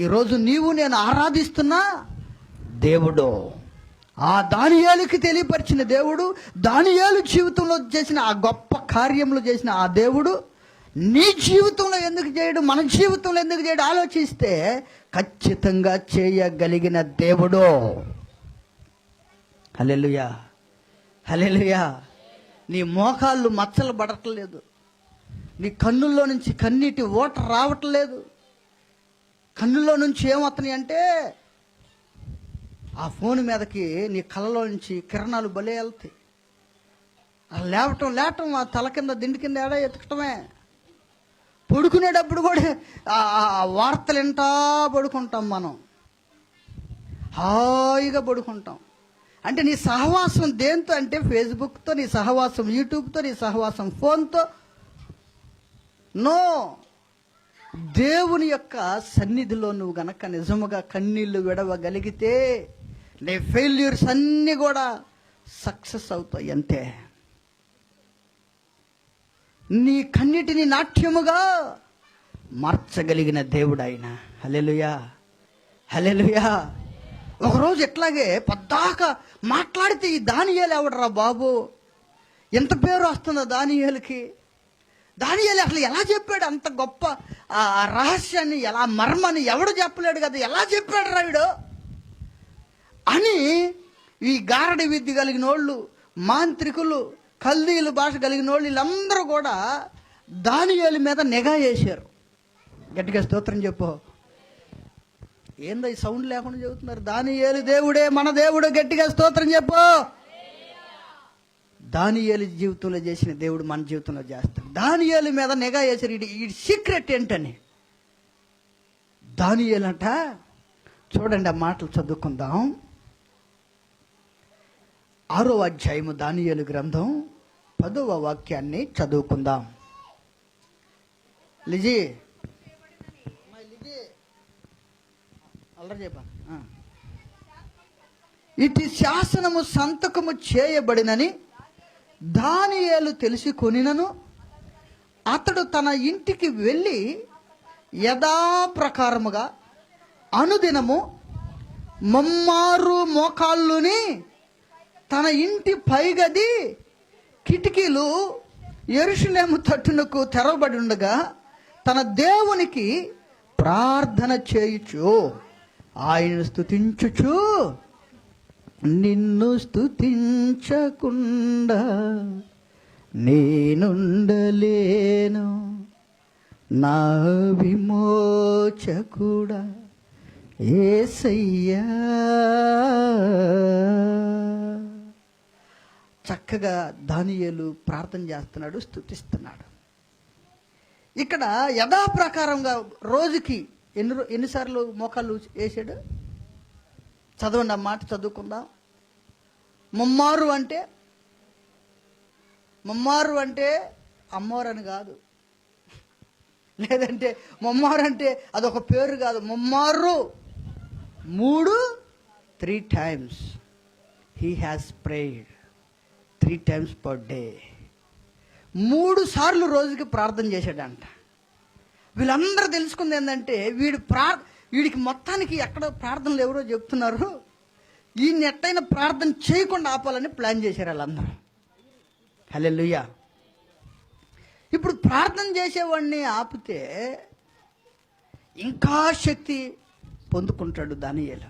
ఈరోజు నీవు నేను ఆరాధిస్తున్నా దేవుడు, ఆ దానియేలుకి తెలియపరిచిన దేవుడు, దానియేలు జీవితంలో చేసిన ఆ గొప్ప కార్యములు చేసిన ఆ దేవుడు నీ జీవితంలో ఎందుకు చేయడు, మన జీవితంలో ఎందుకు చేయడు ఆలోచిస్తే ఖచ్చితంగా చేయగలిగిన దేవుడు. హల్లెలూయా, హల్లెలూయా. నీ మోకాళ్ళు మచ్చలు పడట్లేదు, నీ కన్నుల్లో నుంచి కన్నీటి ఓట రావట్లేదు. కన్నుల్లో నుంచి ఏమవుతున్నాయి అంటే ఆ ఫోన్ మీదకి నీ కళ్ళలో నుంచి కిరణాలు బలే వెళ్తాయి. లేవటం ఆ తల కింద దిండి కింద ఏడా ఎతకటమే. పడుకునేటప్పుడు కూడా ఆ వార్తలు వింటా పడుకుంటాం మనం, హాయిగా పడుకుంటాం. అంటే నీ సహవాసం దేంతో అంటే ఫేస్బుక్తో, నీ సహవాసం యూట్యూబ్తో, నీ సహవాసం ఫోన్తో. నో, దేవుని యొక్క సన్నిధిలో నువ్వు గనక నిజముగా కన్నీళ్లు విడవగలిగితే నీ ఫెయిల్యూర్స్ అన్నీ కూడా సక్సెస్ అవుతాయి అంతే. నీ కన్నిటిని నాట్యముగా మార్చగలిగిన దేవుడు ఆయన. హల్లెలూయా, హల్లెలూయా. ఒకరోజు ఎట్లాగే పద్దాక మాట్లాడితే ఈ దానియేలు ఎవడరా బాబు, ఎంత పేరు వస్తుందో దానియేలుకి. దానియేలు అసలు ఎలా చెప్పాడు అంత గొప్ప ఆ రహస్యాన్ని, ఎలా మర్మాన్ని ఎవడు చెప్పలేడు కదా, ఎలా చెప్పాడు రాయుడు అని ఈ గారడి విద్య కలిగిన వాళ్ళు, మాంత్రికులు, కల్దీలు భాష కలిగిన వాళ్ళు వీళ్ళందరూ కూడా దానియేలు మీద నిఘా చేశారు. గట్టిగా స్తోత్రం చెప్పు. ఏందో ఈ సౌండ్ లేకుండా చెబుతున్నారు. దానియేలు దేవుడే మన దేవుడు. గట్టిగా స్తోత్రం చెప్పు. దానియేలు జీవితంలో చేసిన దేవుడు మన జీవితంలో చేస్తాడు. దానియేలు మీద నిఘా చేశారు. ఈ సీక్రెట్ ఏంటని. దానియేలు అంట, చూడండి ఆ మాటలు చదువుకుందాం. 6వ అధ్యాయము దానియేలు గ్రంథం 10వ వాక్యాన్ని చదువుకుందాం. లిజీ అల్లరి చెప్పా. ఇటు శాసనము సంతకము చేయబడినని దానియేలు తెలుసుకొనినను అతడు తన ఇంటికి వెళ్ళి యథాప్రకారముగా అనుదినము ముమ్మారు మోకాళ్ళుని తన ఇంటి పైగది కిటికీలు యెరూషలేము తట్టునకు తెరవబడి ఉండగా తన దేవునికి ప్రార్థన చేయుచు ఆయనను స్తుతించుచు, నిన్ను స్తుతించకుండా నేనుండలేను నా విమోచకుడా యేసయ్యా. చక్కగా దానియేలు ప్రార్థన చేస్తున్నాడు, స్తుతిస్తున్నాడు. ఇక్కడ యథాప్రకారంగా రోజుకి ఎన్నిసార్లు మోకాళ్ళు వేసాడు? చదవండి, ఆ మాట చదువుకుందాం. ముమ్మారు అంటే అమ్మవారు అని కాదు, లేదంటే ముమ్మారు అంటే అదొక పేరు కాదు. ముమ్మారు 3 times he has prayed 3 times per day. 3 సార్లు రోజుకి ప్రార్థన చేశాడంట. వీళ్ళందరూ తెలుసుకుంది ఏంటంటే వీడికి మొత్తానికి ఎక్కడ ప్రార్థనలు ఎవరో చెప్తున్నారు, ఈయన ఎట్టయినా ప్రార్థన చేయకుండా ఆపాలని ప్లాన్ చేశారు వాళ్ళందరూ. హల్లెలూయా. ఇప్పుడు ప్రార్థన చేసేవాడిని ఆపితే ఇంకా శక్తి పొందుకుంటాడు దానియేలు.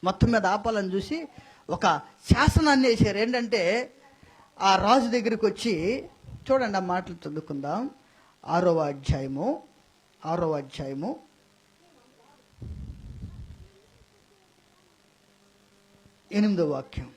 మొత్తం మీద ఆపాలని చూసి ఒక శాసనాన్ని వేసారు. ఏంటంటే ఆ రాజు దగ్గరికి వచ్చి, చూడండి ఆ మాటలు చదువుకుందాం. 6వ అధ్యాయము 8వ వాక్యం.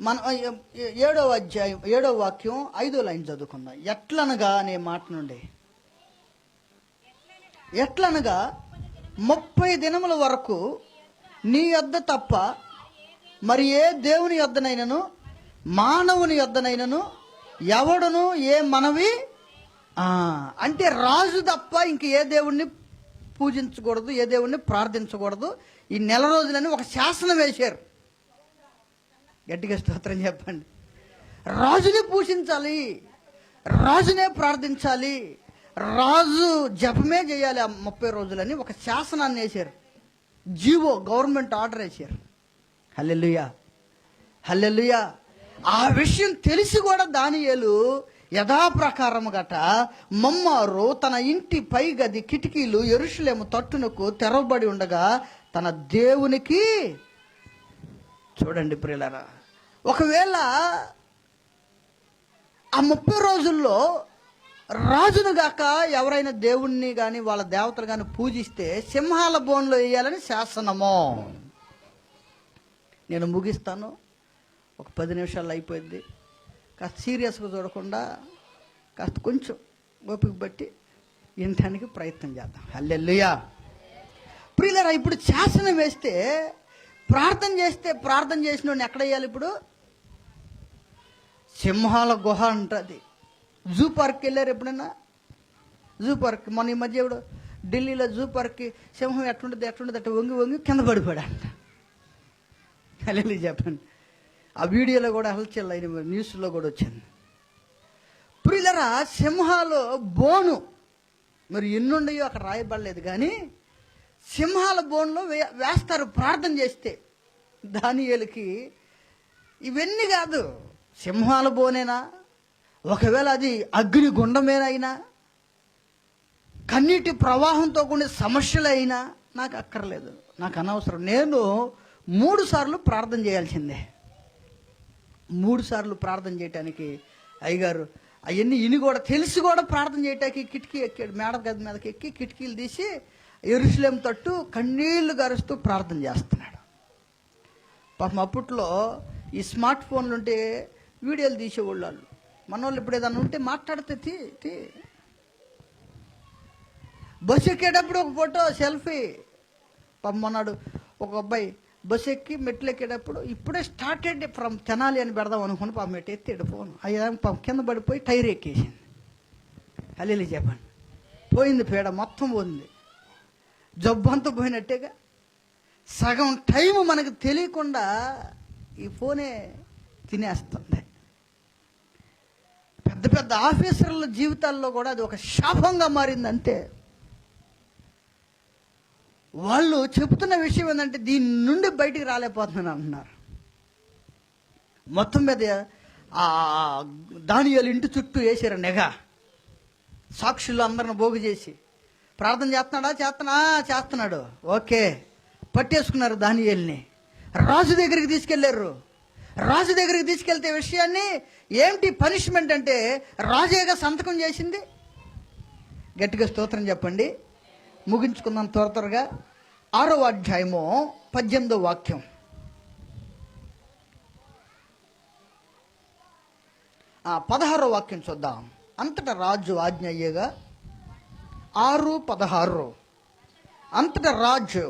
మన 7వ అధ్యాయం 7వ వాక్యం 5వ లైన్ చదువుకుందాం. ఎట్లనగా అనే మాట నుండి, ఎట్లనగా 30 దినముల వరకు నీ యొద్ద తప్ప మరి ఏ దేవుని యొద్దనైనను మానవుని యొద్దనైనను ఎవడును ఏ మనవి అంటే రాజు తప్ప ఇంక ఏ దేవుణ్ణి పూజించకూడదు, ఏ దేవుణ్ణి ప్రార్థించకూడదు, ఈ నెల రోజులని ఒక శాసనం వేశారు. గట్టిగా స్తోత్రం చెప్పండి. రాజుని పూజించాలి, రాజునే ప్రార్థించాలి, రాజు జపమే చేయాలి ఆ 30 రోజులని ఒక శాసనాన్ని వేశారు. జీవో, గవర్నమెంట్ ఆర్డర్ వేశారు. హల్లెలూయా, హల్లెలూయా. ఆ విషయం తెలిసి కూడా దానియేలు యథాప్రకారము గట మమ్మారు తన ఇంటి పై గది కిటికీలు యెరూషలేము తట్టునకు తెరవబడి ఉండగా తన దేవునికి, చూడండి ప్రియులారా, ఒకవేళ ఆ 30 రోజుల్లో రాజును గాక ఎవరైనా దేవుణ్ణి కానీ వాళ్ళ దేవతలు కానీ పూజిస్తే సింహాల బోన్లో వేయాలని శాసనము. నేను ముగిస్తాను, ఒక 10 నిమిషాలు అయిపోయింది. కాస్త సీరియస్గా చూడకుండా కాస్త కొంచెం ఓపిక బట్టి వినటానికి ప్రయత్నం చేద్దాం. హల్లెలూయా. ప్రియులారా, ఇప్పుడు శాసనం వేస్తే ప్రార్థన చేసిన వాడిని ఎక్కడ వేయాలి? ఇప్పుడు సింహాల గుహ ఉంటుంది. జూ పార్క్కి వెళ్ళారు ఎప్పుడైనా? జూ పార్క్ మొన్న ఈ మధ్య ఇప్పుడు ఢిల్లీలో జూ పార్క్కి సింహం ఎట్లుంటుంది అట్లా వంగి కింద పడిపోయాడంట. హల్లెలూయా చెప్పండి. ఆ వీడియోలో కూడా హల్చల్ అయిన న్యూస్లో కూడా వచ్చింది. ప్రియులారా, సింహాలు బోను మరి ఎన్నుండయో అక్కడ రాయబడలేదు, కానీ సింహాల బోన్లో వేస్తారు ప్రార్థన చేస్తే. దానియేలుకి ఇవన్నీ కాదు, సింహాల బోనేనా, ఒకవేళ అది అగ్ని గుండమేనైనా, కన్నీటి ప్రవాహంతో కూడిన సమస్యలైనా నాకు అక్కర్లేదు, నాకు అనవసరం. నేను 3 సార్లు ప్రార్థన చేయాల్సిందే. 3 సార్లు ప్రార్థన చేయటానికి అయ్యగారు అవన్నీ ఇని కూడా తెలిసి కూడా ప్రార్థన చేయటానికి కిటికీ ఎక్కాడు. మేడ గది మీదకి ఎక్కి కిటికీలు తీసి యెరూషలేము తట్టు కన్నీళ్లు గారుస్తూ ప్రార్థన చేస్తున్నాడు. పాపం అప్పట్లో ఈ స్మార్ట్ ఫోన్లు ఉంటే వీడియోలు తీసేవాళ్ళు వాళ్ళు. మన వాళ్ళు ఇప్పుడు ఏదన్నా ఉంటే మాట్లాడితే తీ బస్సు ఎక్కేటప్పుడు ఒక ఫోటో సెల్ఫీ. పాపం మొన్నాడు ఒక అబ్బాయి బస్సు ఎక్కి మెట్లు ఎక్కేటప్పుడు ఇప్పుడే స్టార్టెడ్ ఫ్రమ్ తెనాలి అని పెడదాం అనుకుని పాపం మెట్టు ఎత్తాడు ఫోన్. అయ్యా పాపం కింద పడిపోయి టైర్ ఎక్కేసింది. హల్లెలూయా చెప్పండి. పోయింది పేడ మొత్తం పోయింది, జబ్బు అంతా పోయినట్టేగా. సగం టైం మనకు తెలియకుండా ఈ ఫోనే తినేస్తుంది. పెద్ద పెద్ద ఆఫీసర్ల జీవితాల్లో కూడా అది ఒక శాపంగా మారింది. అంతే. వాళ్ళు చెబుతున్న విషయం ఏంటంటే దీని నుండి బయటికి రాలేకపోతున్నాను అంటున్నారు. మొత్తం మీద దానియేలు ఇంటి చుట్టూ వేసారు నెగ. సాక్షులు అందరిని పోగు చేసి ప్రార్థన చేస్తున్నాడు. ఓకే, పట్టేసుకున్నారు దానియేలుని. రాజు దగ్గరికి తీసుకెళ్లారు. రాజు దగ్గరికి తీసుకెళ్తే విషయాన్ని ఏంటి పనిష్మెంట్ అంటే రాజేగా సంతకం చేసింది. గట్టిగా స్తోత్రం చెప్పండి. ముగించుకుందాం త్వరగా. 6వ అధ్యాయము 18వ వాక్యం. ఆ 16వ వాక్యం చూద్దాం. అంతటా రాజు ఆజ్ఞ అయ్యేగా 6:16 అంతటా రాజు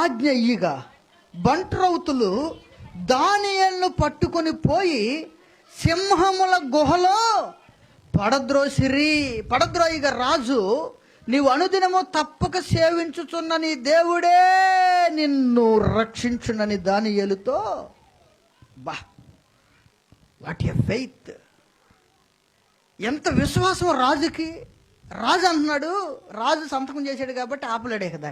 ఆజ్ఞ ఇయ్యగా బంట్రౌతులు దానియేలును పట్టుకొని పోయి సింహముల గుహలో పడద్రోయిగా రాజు, నీవు అనుదినము తప్పక సేవించుచున్న నీ దేవుడే నిన్ను రక్షించునని దానియేలుతో. What a faith! ఎంత విశ్వాసం రాజుకి. రాజు అంటున్నాడు, రాజు సంతకం చేశాడు కాబట్టి ఆపలేడే కదా.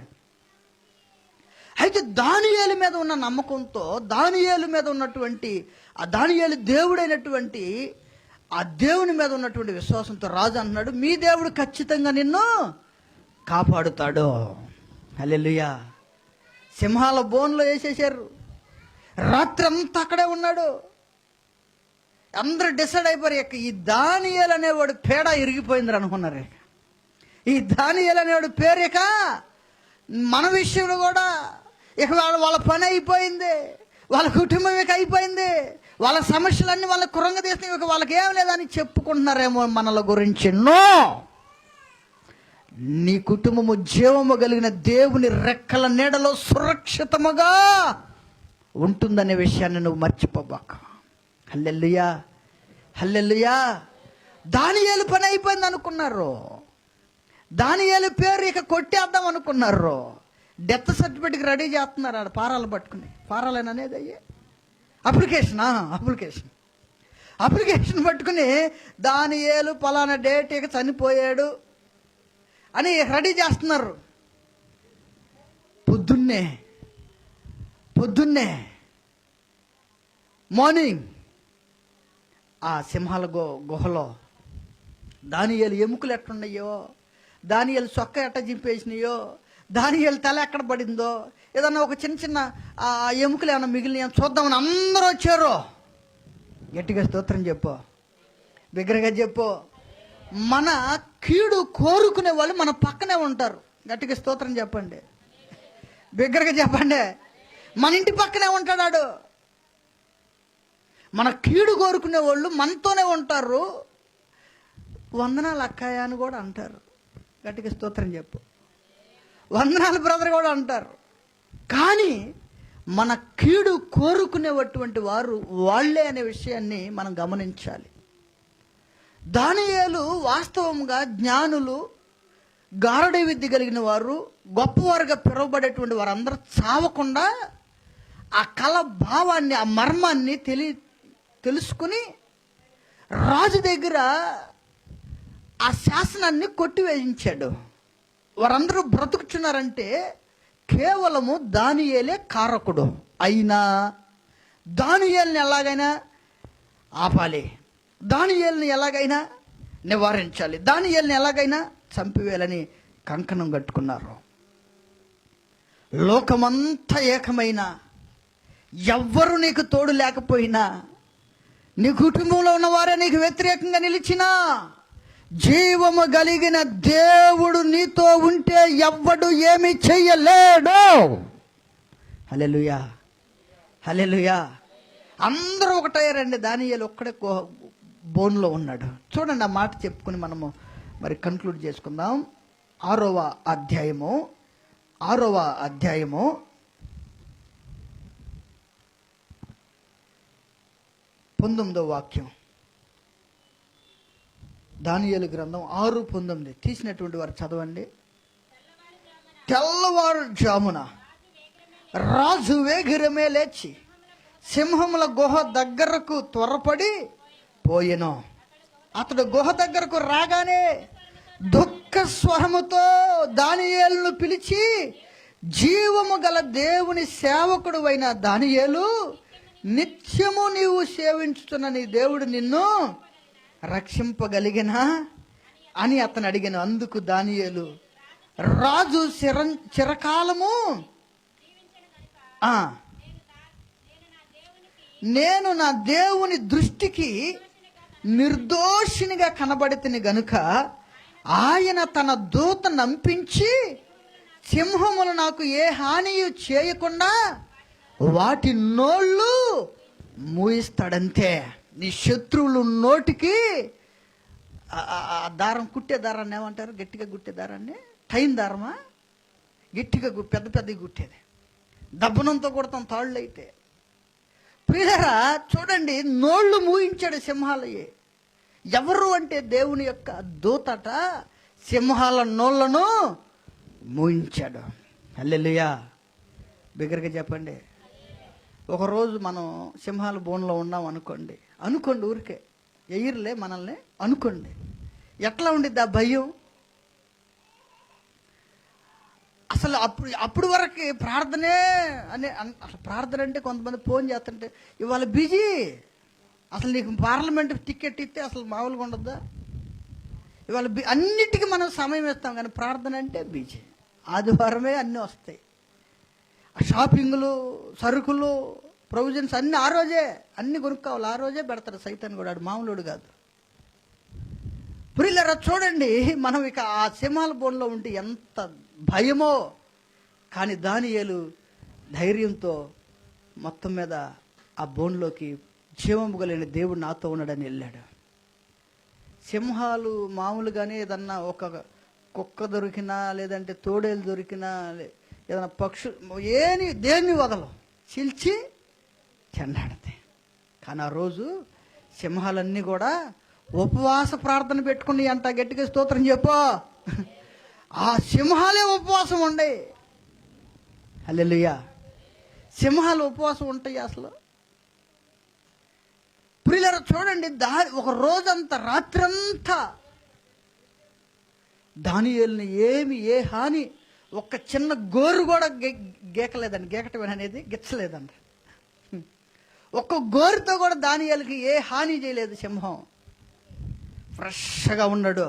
అయితే దానియేలు మీద ఉన్న నమ్మకంతో, దానియేలు మీద ఉన్నటువంటి ఆ దానియేలు దేవుడైనటువంటి ఆ దేవుని మీద ఉన్నటువంటి విశ్వాసంతో రాజు అంటున్నాడు, మీ దేవుడు ఖచ్చితంగా నిన్ను కాపాడుతాడు. హల్లెలూయా. సింహాల బోన్లో వేసేసారు. రాత్రి అంతా అక్కడే ఉన్నాడు. అందరూ డిసైడ్ అయిపోయారు, ఈ దానియేలు అనేవాడు పేడ ఇరిగిపోయింది అనుకున్నారు. ఈ దానియేలు అనేవాడు పేరిక మన విషయంలో కూడా ఇక వాళ్ళ పని అయిపోయింది, వాళ్ళ కుటుంబం ఇక అయిపోయింది, వాళ్ళ సమస్యలన్నీ వాళ్ళ కురంగ తీస్తే ఇక వాళ్ళకి ఏం లేదని చెప్పుకుంటున్నారేమో మనల గురించి. నో, నీ కుటుంబము జీవము కలిగిన దేవుని రెక్కల నీడలో సురక్షితముగా ఉంటుందనే విషయాన్ని నువ్వు మర్చిపోబాక. హల్లెలూయా, హల్లెలూయా. దానియేలు పని అయిపోయింది అనుకున్నారు. దానియేలు పేరు ఇక కొట్టేద్దాం అనుకున్నారు. డెత్ సర్టిఫికేట్కి రెడీ చేస్తున్నారు ఆడ పారాలు పట్టుకుని. పారాలని అనేది అయ్యే అప్లికేషన్ పట్టుకుని దానియేలు పలానా డేట్ ఇక చనిపోయాడు అని రెడీ చేస్తున్నారు. పొద్దున్నే మార్నింగ్ ఆ సింహాల గుహలో దానియేలు ఎముకలు ఎట్టున్నాయో, దానియేలు సొక్క ఎట్ట చింపేసినాయో, దానియేలు తల ఎక్కడ పడిందో, ఏదన్నా ఒక చిన్న ఆ ఎముకలు ఏమన్నా మిగిలిన చూద్దామని అందరూ వచ్చారు. గట్టిగా స్తోత్రం చెప్పు, బిగ్గరగా చెప్పు. మన కీడు కోరుకునే వాళ్ళు మన పక్కనే ఉంటారు. గట్టిగా స్తోత్రం చెప్పండి, బిగ్గరగా చెప్పండి. మన ఇంటి పక్కనే ఉంటాడు. మన కీడు కోరుకునే వాళ్ళు మనతోనే ఉంటారు. వందనాలు అక్కాయ అని కూడా అంటారు. గట్టిగా స్తోత్రం చెప్పు. వందనాలు బ్రదర్ కూడా అంటారు. కానీ మన కీడు కోరుకునేటువంటి వారు వాళ్ళే అనే విషయాన్ని మనం గమనించాలి. దానియేలు వాస్తవంగా జ్ఞానులు, గారడీ విద్య కలిగిన వారు, గొప్పవారుగా పిలువబడేటువంటి వారందరూ చావకుండా ఆ కళ భావాన్ని, ఆ మర్మాన్ని తెలుసుకుని రాజు దగ్గర ఆ శాసనాన్ని కొట్టివేయించాడు. వారందరూ బ్రతుకుచున్నారంటే కేవలము దానియేలే కారకుడు. అయినా దానియేలుని ఎలాగైనా ఆపాలి, దానియేలుని ఎలాగైనా నివారించాలి, దానియేలుని ఎలాగైనా చంపివేయాలని కంకణం కట్టుకున్నారు. లోకమంతా ఏకమైన, ఎవ్వరు నీకు తోడు లేకపోయినా, నీ కుటుంబంలో ఉన్నవారే నీకు వ్యతిరేకంగా నిలిచినా, జీవము కలిగిన దేవుడు నీతో ఉంటే ఎవ్వడు ఏమి చెయ్యలేడు. హల్లెలూయా, హల్లెలూయా. అందరూ ఒకటయ్యారండి. దానియేలు ఒక్కడే బోన్లో ఉన్నాడు. చూడండి, ఆ మాట చెప్పుకుని మనము మరి కన్క్లూడ్ చేసుకుందాం. 6వ అధ్యాయము 19వ వాక్యం. దానియేలు గ్రంథం 6:19 తీసినటువంటి వారు చదవండి. తెల్లవారుజామున రాజు వేగిరమే లేచి సింహముల గుహ దగ్గరకు త్వరపడి పోయెను. అతడు గుహ దగ్గరకు రాగానే దుఃఖ స్వరముతో దానియేలును పిలిచి, జీవము గల దేవుని సేవకుడు అయిన దానియేలు, నిత్యము నీవు సేవించుతున్న నీ దేవుడు నిన్ను రక్షింపగలిగినా అని అతను అడిగాను. అందుకు దానియేలు, రాజు చిరకాలము నేను నా దేవుని దృష్టికి నిర్దోషినిగా కనబడితిని గనుక ఆయన తన దూత నంపించి సింహములు నాకు ఏ హానియు చేయకుండా వాటి నోళ్ళు మూయిస్తాడంతే. నీ శత్రువులు నోటికి దారం, కుట్టే దారాన్ని ఏమంటారు? గట్టిగా కుట్టే దారాన్ని టైం దారమా? గట్టిగా పెద్ద పెద్దగా కుట్టేది, దబ్బనంతో కొడతాం తాళ్ళు అయితే. ప్రియులారా చూడండి, నోళ్ళు మూయించాడు సింహాలయ్యే. ఎవరు అంటే దేవుని యొక్క దూతట సింహాల నోళ్లను మూయించాడు. హల్లెలూయా, బిగ్గరగా చెప్పండి. ఒకరోజు మనం సింహాల బోన్లో ఉన్నాం అనుకోండి, ఊరికే ఎయిర్లే మనల్ని అనుకోండి, ఎట్లా ఉండిద్ది ఆ భయం? అసలు అప్పుడు వరకు ప్రార్థనే అసలు ప్రార్థన అంటే కొంతమంది ఫోన్ చేస్తుంటే ఇవాళ బిజీ, అసలు నీకు పార్లమెంట్ టికెట్ ఇస్తే అసలు మామూలుగా ఉండద్దా? ఇవాళ అన్నిటికీ మనం సమయం ఇస్తాం, కానీ ప్రార్థన అంటే బిజీ. ఆదివారమే అన్నీ వస్తాయి, షాపింగ్లు, సరుకులు, ప్రొవిజన్స్ అన్నీ ఆ రోజే అన్నీ కొనుక్కోవాలి, ఆ రోజే పెడతాడు సైతాన్ కూడా. మామూలుడు కాదు. ప్రియులారా చూడండి, మనం ఇక ఆ సింహాల బోన్లో ఉంటే ఎంత భయమో. కానీ దానియేలు ధైర్యంతో మొత్తం మీద ఆ బోన్లోకి జీవము కలిగిన దేవుడు నాతో ఉన్నాడని వెళ్ళాడు. సింహాలు మామూలుగానే ఏదన్నా ఒక కుక్క దొరికినా, లేదంటే తోడేలు దొరికినా, ఏదైనా పక్షులు దేన్ని వదలం, చీల్చి చెండాడతాయి. కానీ ఆ రోజు సింహాలన్నీ కూడా ఉపవాస ప్రార్థన పెట్టుకుని అంట. గట్టిగా స్తోత్రం చెప్పు. ఆ సింహాలే ఉపవాసం ఉండే. హల్లెలూయా. సింహాలు ఉపవాసం ఉంటాయి అసలు. ప్రియులారా చూడండి, ఒక రోజంతా రాత్రంతా దానియేలుని ఏ హాని, ఒక్క చిన్న గోరు కూడా గీకలేదండి. గీకటం అనేది గిచ్చలేదండి. ఒక్క గోరుతో కూడా దానియేలుకి ఏ హాని చేయలేదు. సింహం ఫ్రెష్గా ఉన్నాడు.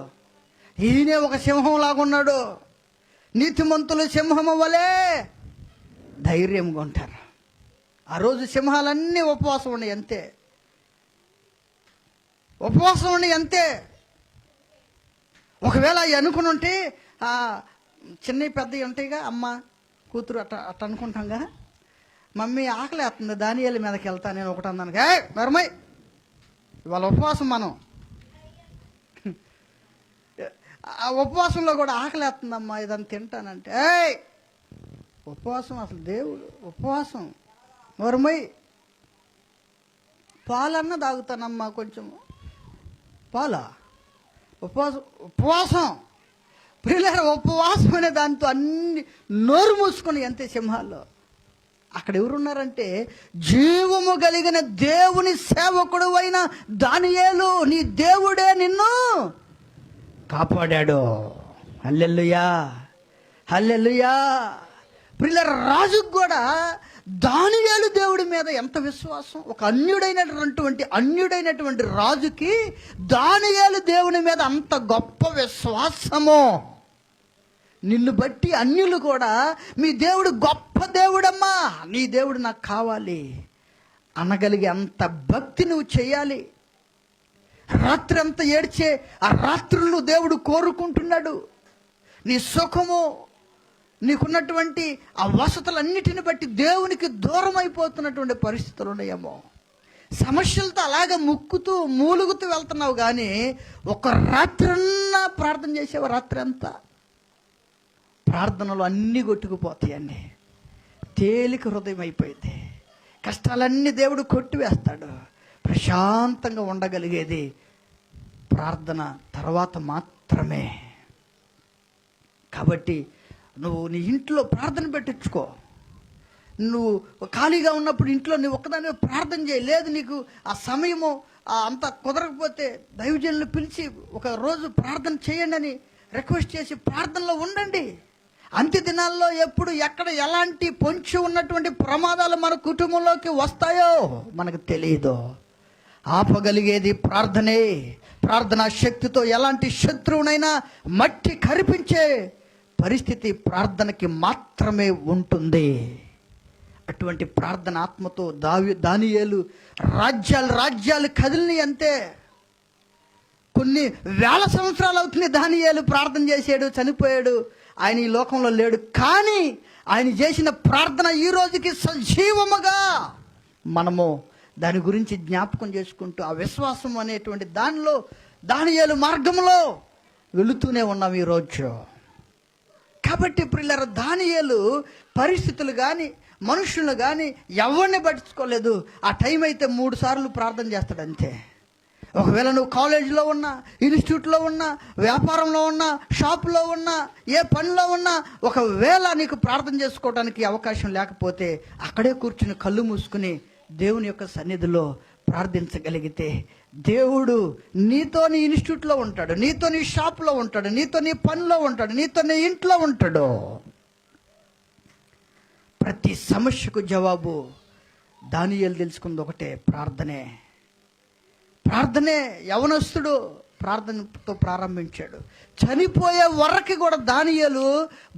ఈయనే ఒక సింహం లాగా ఉన్నాడు. నీతిమంతులు సింహం వలె ధైర్యంగా ఉంటారు. ఆ రోజు సింహాలన్నీ ఉపవాసం ఉన్నాయి అంతే. ఉపవాసం ఉండి అంతే. ఒకవేళ అవి అనుకుని ఉంటే చిన్న పెద్దవి ఉంటాయిగా, అమ్మ కూతురు అట్ట అనుకుంటాంగా, మమ్మీ ఆకలి వేస్తుంది దానియేలు మీదకి వెళ్తా నేను ఒకటి అన్నాను, మరమై ఇవాళ ఉపవాసం మనం. ఆ ఉపవాసంలో కూడా ఆకలి వేస్తుందమ్మా ఇదని తింటానంటే, ఉపవాసం అసలు దేవుడు ఉపవాసం. మరమై పాలన్నా తాగుతానమ్మా కొంచెం. పాలా? ఉపవాసం ప్రియులారా, ఉపవాసం అనే దాంతో అన్ని నోరు మూసుకొని అంతే సింహాల్లో. అక్కడ ఎవరున్నారంటే జీవము కలిగిన దేవుని సేవకుడు అయిన దానియేలు, నీ దేవుడే నిన్ను కాపాడాడు. హల్లెలూయా, హల్లెలూయా. ప్రియులారా, రాజుకు కూడా దానియేలు దేవుడి మీద ఎంత విశ్వాసం. ఒక అన్యుడైనటువంటి రాజుకి దానియేలు దేవుని మీద అంత గొప్ప విశ్వాసము. నిన్ను బట్టి అన్యులు కూడా మీ దేవుడు గొప్ప దేవుడమ్మా, నీ దేవుడు నాకు కావాలి అనగలిగే అంత భక్తి నువ్వు చేయాలి. రాత్రి అంతా ఏడ్చే ఆ రాత్రులు దేవుడు కోరుకుంటున్నాడు. నీ సుఖము, నీకున్నటువంటి ఆ వసతులన్నిటిని బట్టి దేవునికి దూరం అయిపోతున్నటువంటి పరిస్థితులు ఉన్నాయేమో. సమస్యలతో అలాగే మూలుగుతూ వెళ్తున్నావు, కానీ ఒక రాత్రన్నా ప్రార్థన చేసేవా? రాత్రి అంతా ప్రార్థనలు అన్నీ కొట్టుకుపోతాయండి. తేలిక హృదయం అయిపోయింది. కష్టాలన్నీ దేవుడు కొట్టివేస్తాడు. ప్రశాంతంగా ఉండగలిగేది ప్రార్థన తర్వాత మాత్రమే. కాబట్టి నువ్వు నీ ఇంట్లో ప్రార్థన పెట్టించుకో. నువ్వు ఖాళీగా ఉన్నప్పుడు ఇంట్లో నువ్వు ఒక్కదాన్ని ప్రార్థన చేయి. లేదు నీకు ఆ సమయము అంత కుదరకపోతే దైవజనులు పిలిచి ఒక రోజు ప్రార్థన చేయండి అని రిక్వెస్ట్ చేసి ప్రార్థనలో ఉండండి. అంత్య దినాల్లో ఎప్పుడు ఎక్కడ ఎలాంటి పొంచి ఉన్నటువంటి ప్రమాదాలు మన కుటుంబంలోకి వస్తాయో మనకు తెలియదు. ఆపగలిగేది ప్రార్థనే. ప్రార్థనా శక్తితో ఎలాంటి శత్రువునైనా మట్టి కరిపించే పరిస్థితి ప్రార్థనకి మాత్రమే ఉంటుంది. అటువంటి ప్రార్థన ఆత్మతో దానియేలు రాజ్యాలు కదిలిని అంతే. కొన్ని వేల సంవత్సరాలు అవుతుంది దానియేలు ప్రార్థన చేశాడు, చనిపోయాడు, ఆయన ఈ లోకంలో లేడు. కానీ ఆయన చేసిన ప్రార్థన ఈ రోజుకి సజీవముగా మనము దాని గురించి జ్ఞాపకం చేసుకుంటూ ఆ విశ్వాసం అనేటువంటి దానియేలు మార్గంలో వెళుతూనే ఉన్నాం ఈరోజు. కాబట్టి ప్రియులారా, దానియేలు పరిస్థితులు కానీ మనుషులు కానీ ఎవరిని పట్టించుకోలేదు. ఆ టైం అయితే 3 సార్లు ప్రార్థన చేస్తాడు అంతే. ఒకవేళ నువ్వు కాలేజీలో ఉన్నా, ఇన్స్టిట్యూట్లో ఉన్నా, వ్యాపారంలో ఉన్నా, షాపులో ఉన్నా, ఏ పనిలో ఉన్నా, ఒకవేళ నీకు ప్రార్థన చేసుకోవడానికి అవకాశం లేకపోతే అక్కడే కూర్చుని కళ్ళు మూసుకుని దేవుని యొక్క సన్నిధిలో ప్రార్థించగలిగితే దేవుడు నీతో నీ ఇన్స్టిట్యూట్లో ఉంటాడు, నీతో నీ షాప్లో ఉంటాడు, నీతో నీ పనిలో ఉంటాడు, నీతో నీ ఇంట్లో ఉంటాడు. ప్రతి సమస్యకు జవాబు దానియేలు తెలుసుకుంది ఒకటే, ప్రార్థనే. యవనస్తుడు ప్రార్థనతో ప్రారంభించాడు. చనిపోయే వరకు కూడా దానియేలు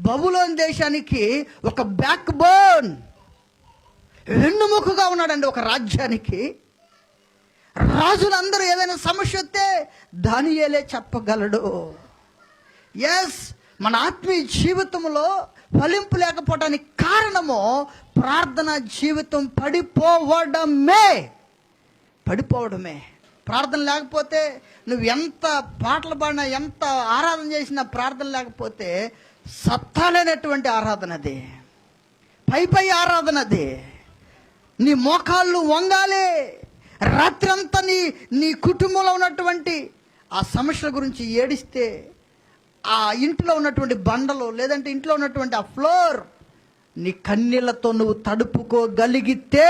బబులోను దేశానికి ఒక బ్యాక్ బోన్, వెన్నుముకగా ఉన్నాడండి ఒక రాజ్యానికి. రాజులందరూ ఏదైనా సమస్య వస్తే దానియేలే చెప్పగలడు. ఎస్, మన ఆత్మీయ జీవితంలో ఫలింపు లేకపోవడానికి కారణము ప్రార్థన జీవితం పడిపోవడమే. ప్రార్థన లేకపోతే నువ్వు ఎంత పాటలు పాడినా, ఎంత ఆరాధన చేసినా ప్రార్థన లేకపోతే సత్తాలేనటువంటి ఆరాధన అది, పై ఆరాధన అది. నీ మోకాళ్ళు వంగాలి. రాత్రంతా నీ కుటుంబంలో ఉన్నటువంటి ఆ సమస్యల గురించి ఏడిస్తే ఆ ఇంట్లో ఉన్నటువంటి బండలు, లేదంటే ఇంట్లో ఉన్నటువంటి ఆ ఫ్లోర్ నీ కన్నీళ్లతో నువ్వు తడుపుకోగలిగితే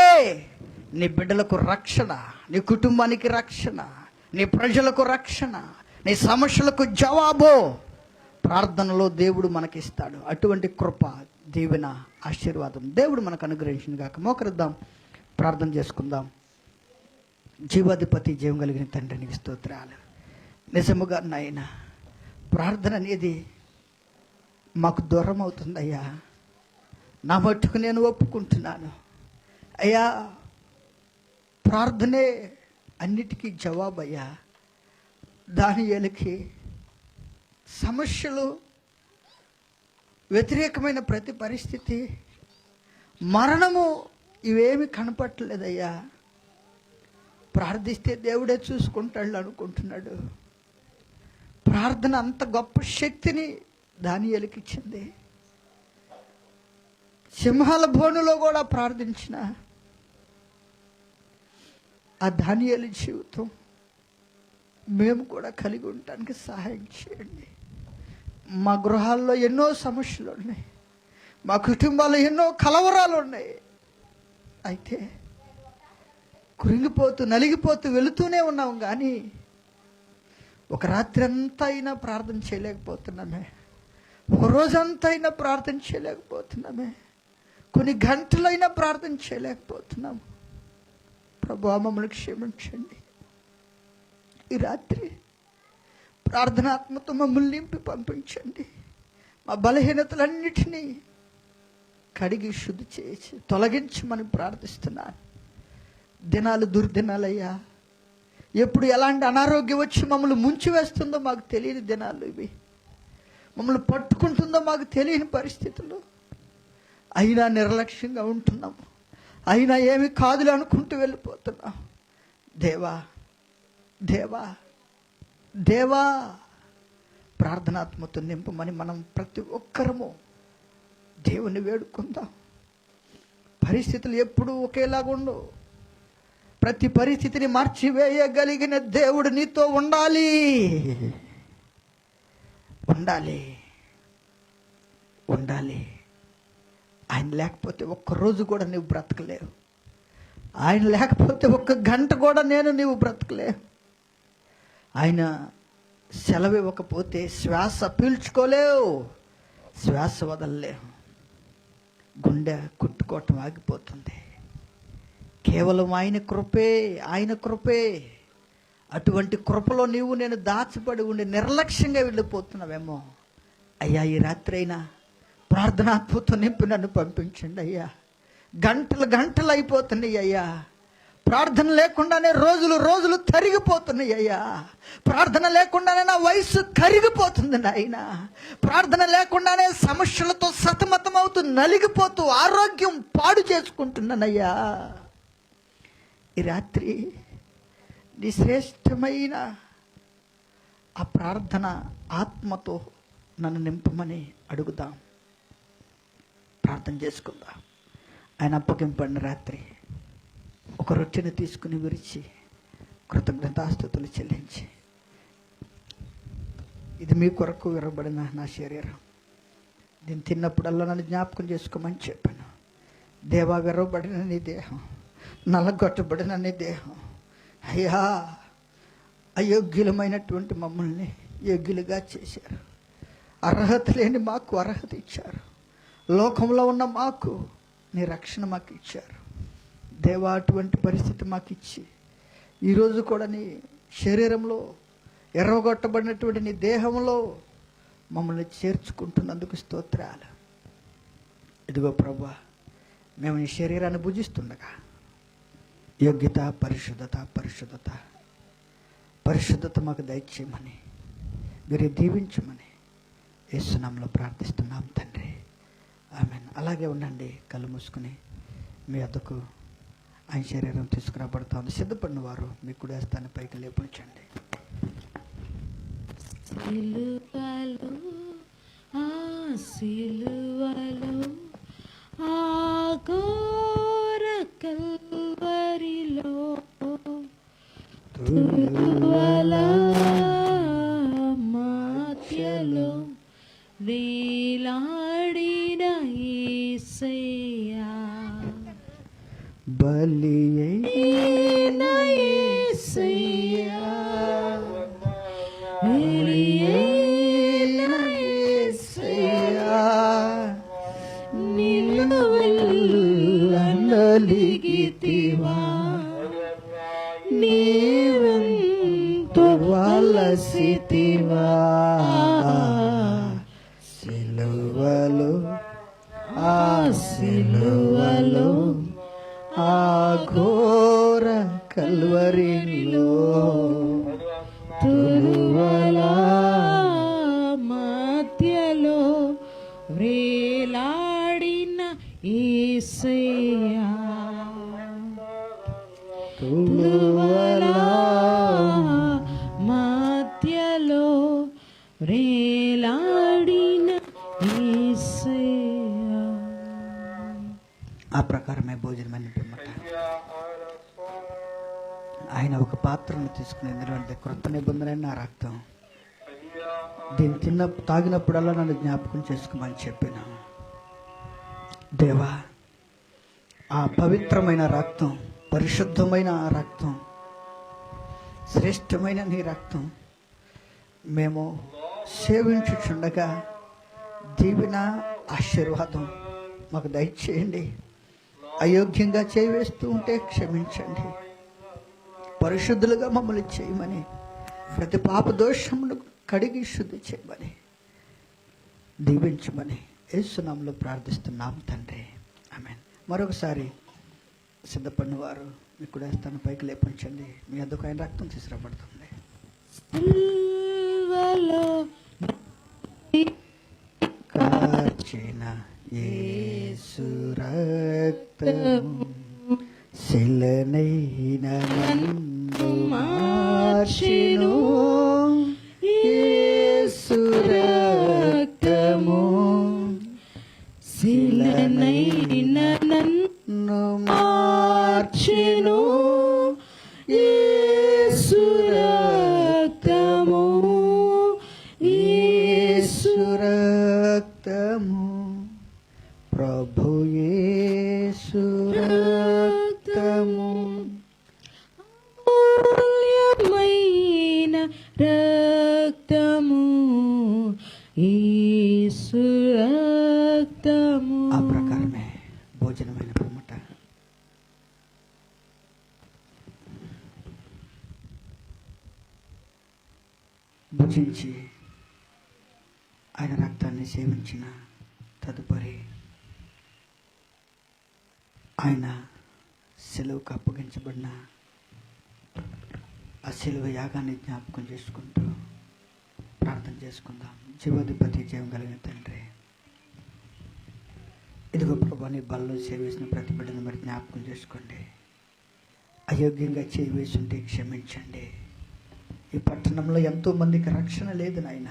నీ బిడ్డలకు రక్షణ, నీ కుటుంబానికి రక్షణ, నీ ప్రజలకు రక్షణ, నీ సమస్యలకు జవాబు ప్రార్థనలో దేవుడు మనకిస్తాడు. అటువంటి కృప, దీవెన, ఆశీర్వాదం దేవుడు మనకు అనుగ్రహించింది కాక. మోకరిద్దాం, ప్రార్థన చేసుకుందాం. జీవాధిపతి, జీవం కలిగిన తండ్రి, నీకు స్తోత్రాలు. నిజముగా నాయన, ప్రార్థన అనేది మాకు దూరం అవుతుందయ్యా. నా మట్టుకు నేను ఒప్పుకుంటున్నాను అయ్యా. ప్రార్థనే అన్నిటికీ జవాబయ్యా. దానియేలుకి సమస్యలు, వ్యతిరేకమైన ప్రతి పరిస్థితి, మరణము ఇవేమి కనపట్టలేదయ్యా. ప్రార్థిస్తే దేవుడే చూసుకుంటాడు అనుకుంటున్నాడు. ప్రార్థన అంత గొప్ప శక్తిని దానియేలుకి ఇచ్చింది. సింహాల బోనులో కూడా ప్రార్థించిన ఆ దానియేలు జీవితం మేము కూడా కలిగి ఉండటానికి సహాయం చేయండి. మా గృహాల్లో ఎన్నో సమస్యలు ఉన్నాయి, మా కుటుంబాల్లో ఎన్నో కలవరాలు ఉన్నాయి. అయితే కురింగిపోతూ నలిగిపోతూ వెళుతూనే ఉన్నాం, కానీ ఒక రాత్రి అంతా అయినా ప్రార్థన చేయలేకపోతున్నామే, ఒక రోజంతా అయినా ప్రార్థన చేయలేకపోతున్నామే, కొన్ని గంటలైనా ప్రార్థన చేయలేకపోతున్నాము. ప్రభువా, మమ్మల్ని క్షమించండి. ఈ రాత్రి ప్రార్థనాత్మతో మమ్మల్ని నింపి పంపించండి. మా బలహీనతలన్నిటినీ కడిగి శుద్ధి చేసి తొలగించమని ప్రార్థిస్తున్నాను. దినాలు దుర్దినాలయ్యా. ఎప్పుడు ఎలాంటి అనారోగ్యం వచ్చి మమ్మల్ని ముంచి వేస్తుందో మాకు తెలియని దినాలు ఇవి. మమ్మల్ని పట్టుకుంటుందో మాకు తెలియని పరిస్థితులు. అయినా నిర్లక్ష్యంగా ఉంటున్నాము, అయినా ఏమి కాదులే అనుకుంటూ వెళ్ళిపోతున్నాం. దేవా, దేవా, దేవా, ప్రార్థనాత్మతో నింపమని మనం ప్రతి ఒక్కరము దేవుని వేడుకుందాం. పరిస్థితులు ఎప్పుడూ ఒకేలాగా ఉండవు. ప్రతి పరిస్థితిని మార్చివేయగలిగిన దేవుడు నీతో ఉండాలి, ఉండాలి, ఉండాలి. ఆయన లేకపోతే ఒక్కరోజు కూడా నువ్వు బ్రతకలేవు. ఆయన లేకపోతే ఒక్క గంట కూడా నీవు బ్రతకలేవు. ఆయన సెలవు ఇవ్వకపోతే శ్వాస పీల్చుకోలేవు, శ్వాస వదలలేవు. గుండె కుట్టుకోవటం ఆగిపోతుంది. కేవలం ఆయన కృపే, ఆయన కృపే. అటువంటి కృపలో నీవు నేను దాచిపడి ఉండి నిర్లక్ష్యంగా వెళ్ళిపోతున్నావేమో. అయ్యా, ఈ రాత్రి అయినా ప్రార్థనాత్మతో నింపి నన్ను పంపించండి అయ్యా. గంటలు గంటలు అయిపోతున్నాయి అయ్యా. ప్రార్థన లేకుండానే రోజులు తరిగిపోతున్నాయి అయ్యా. ప్రార్థన లేకుండానే నా వయసు కరిగిపోతుంది నాయన. ప్రార్థన లేకుండానే సమస్యలతో సతమతమవుతూ నలిగిపోతూ ఆరోగ్యం పాడు చేసుకుంటున్నానయ్యా. ఈ రాత్రి నీ శ్రేష్టమైన ఆ ప్రార్థన ఆత్మతో నన్ను నింపమని అడుగుదాం. ప్రార్థన చేసుకుందాం. ఆయన అప్పగింపడిన రాత్రి ఒక రొట్టెను తీసుకుని విరిచి కృతజ్ఞతాస్తుతులు చెల్లించి, ఇది మీ కొరకు విరబడిన నా శరీరం, దీన్ని తిన్నప్పుడల్లా నన్ను జ్ఞాపకం చేసుకోమని చెప్పాను. దేవా, విరవబడిన నీ దేహం, నల్లగొట్టబడిన నీ దేహం అయ్యా, అయోగ్యులమైనటువంటి మమ్మల్ని యోగ్యులుగా చేశారు. అర్హత లేని మాకు అర్హత ఇచ్చారు. లోకంలో ఉన్న మాకు నీ రక్షణ మాకు ఇచ్చారు. దేవా, అటువంటి పరిస్థితి మాకు ఇచ్చి ఈరోజు కూడా నీ శరీరంలో ఎర్రగొట్టబడినటువంటి నీ దేహంలో మమ్మల్ని చేర్చుకుంటున్నందుకు స్తోత్రాలు. ఇదిగో ప్రభువా, మేము నీ శరీరాన్ని భుజిస్తుండగా యోగ్యత, పరిశుద్ధత, పరిశుద్ధత, పరిశుద్ధత మాకు దయచేయమని, మీరు దీవించమని యేసు నామములో ప్రార్థిస్తున్నాం తండ్రి, ఆమేన్. అలాగే ఉండండి, కళ్ళు మూసుకుని. మీ వద్దకు ఆయన శరీరం తీసుకురాబడతా ఉంది. సిద్ధపడిన వారు మీ కుడి హస్తాన్ని పైకి లేపుంచండి. సిలువలో ఆ సిలువలో ఆ ఘోర కల్వరిలో తులువల మధ్యలో మోసితివా సిలువలో ఆ సిలువలో ఆ ఘోర కల్వరిలో తులువల మధ్యలో వేలాడిన యేసయ్యా తులువల మధ్యలో వేలాడిన యేసయ్యా. ఆ ప్రకారమే భోజనం పిమ్మట ఆయన ఒక పాత్రను తీసుకుని, ఎందుకంటే క్రొత్త నిబంధన నా రక్తం, దీన్ని తాగినప్పుడల్లా నన్ను జ్ఞాపకం చేసుకోమని చెప్పిన దేవా, ఆ పవిత్రమైన రక్తం, పరిశుద్ధమైన ఆ రక్తం, శ్రేష్టమైన నీ రక్తం మేము సేవించుచుండగా దీవెన ఆశీర్వాదం మాకు దయచేయండి. అయోగ్యంగా చేయివేస్తూ ఉంటే క్షమించండి. పరిశుద్ధులుగా మమ్మల్ని చేయమని, ప్రతి పాప దోషమును కడిగి శుద్ధి చేయమని, దీవించమని యేసునామములో ప్రార్థిస్తున్నాం తండ్రి, ఆమేన్. మరొకసారి సిద్ధపడిన వారు మీ కుడి పైకి లేపించండి. మీ అద్దకు ఆయన రక్తం తీసుకురాబడుతుంది. కార్చిన యేసు రక్తము శిలనైన నన్ను మార్చెను. యేసు రక్తము శిలనైన నన్ను మార్చెను. యేసు రక్తము, యేసు రక్తము, ప్రభు యేసు రక్తము, అమూల్యమైన రక్తము, యేసు రక్తము. ఆ ప్రకారమే భోజనమైన పిమ్మట భుజించి ఆయన రక్తాన్ని సేవించిన తదుపరి ఆయన సిలువకు అప్పగించబడిన ఆ సిలువ యాగాన్ని జ్ఞాపకం చేసుకుంటూ ప్రార్థన చేసుకుందాం. జీవాధిపతి, జీవం కలిగిన తండ్రి, ఇదిగో ప్రభా, నీ బల్లో సేవేసిన ప్రతి బిడ్డను మరి జ్ఞాపకం చేసుకోండి. అయోగ్యంగా చేవేసుంటే క్షమించండి. ఈ పట్టణంలో ఎంతోమందికి రక్షణ లేదు నాయన,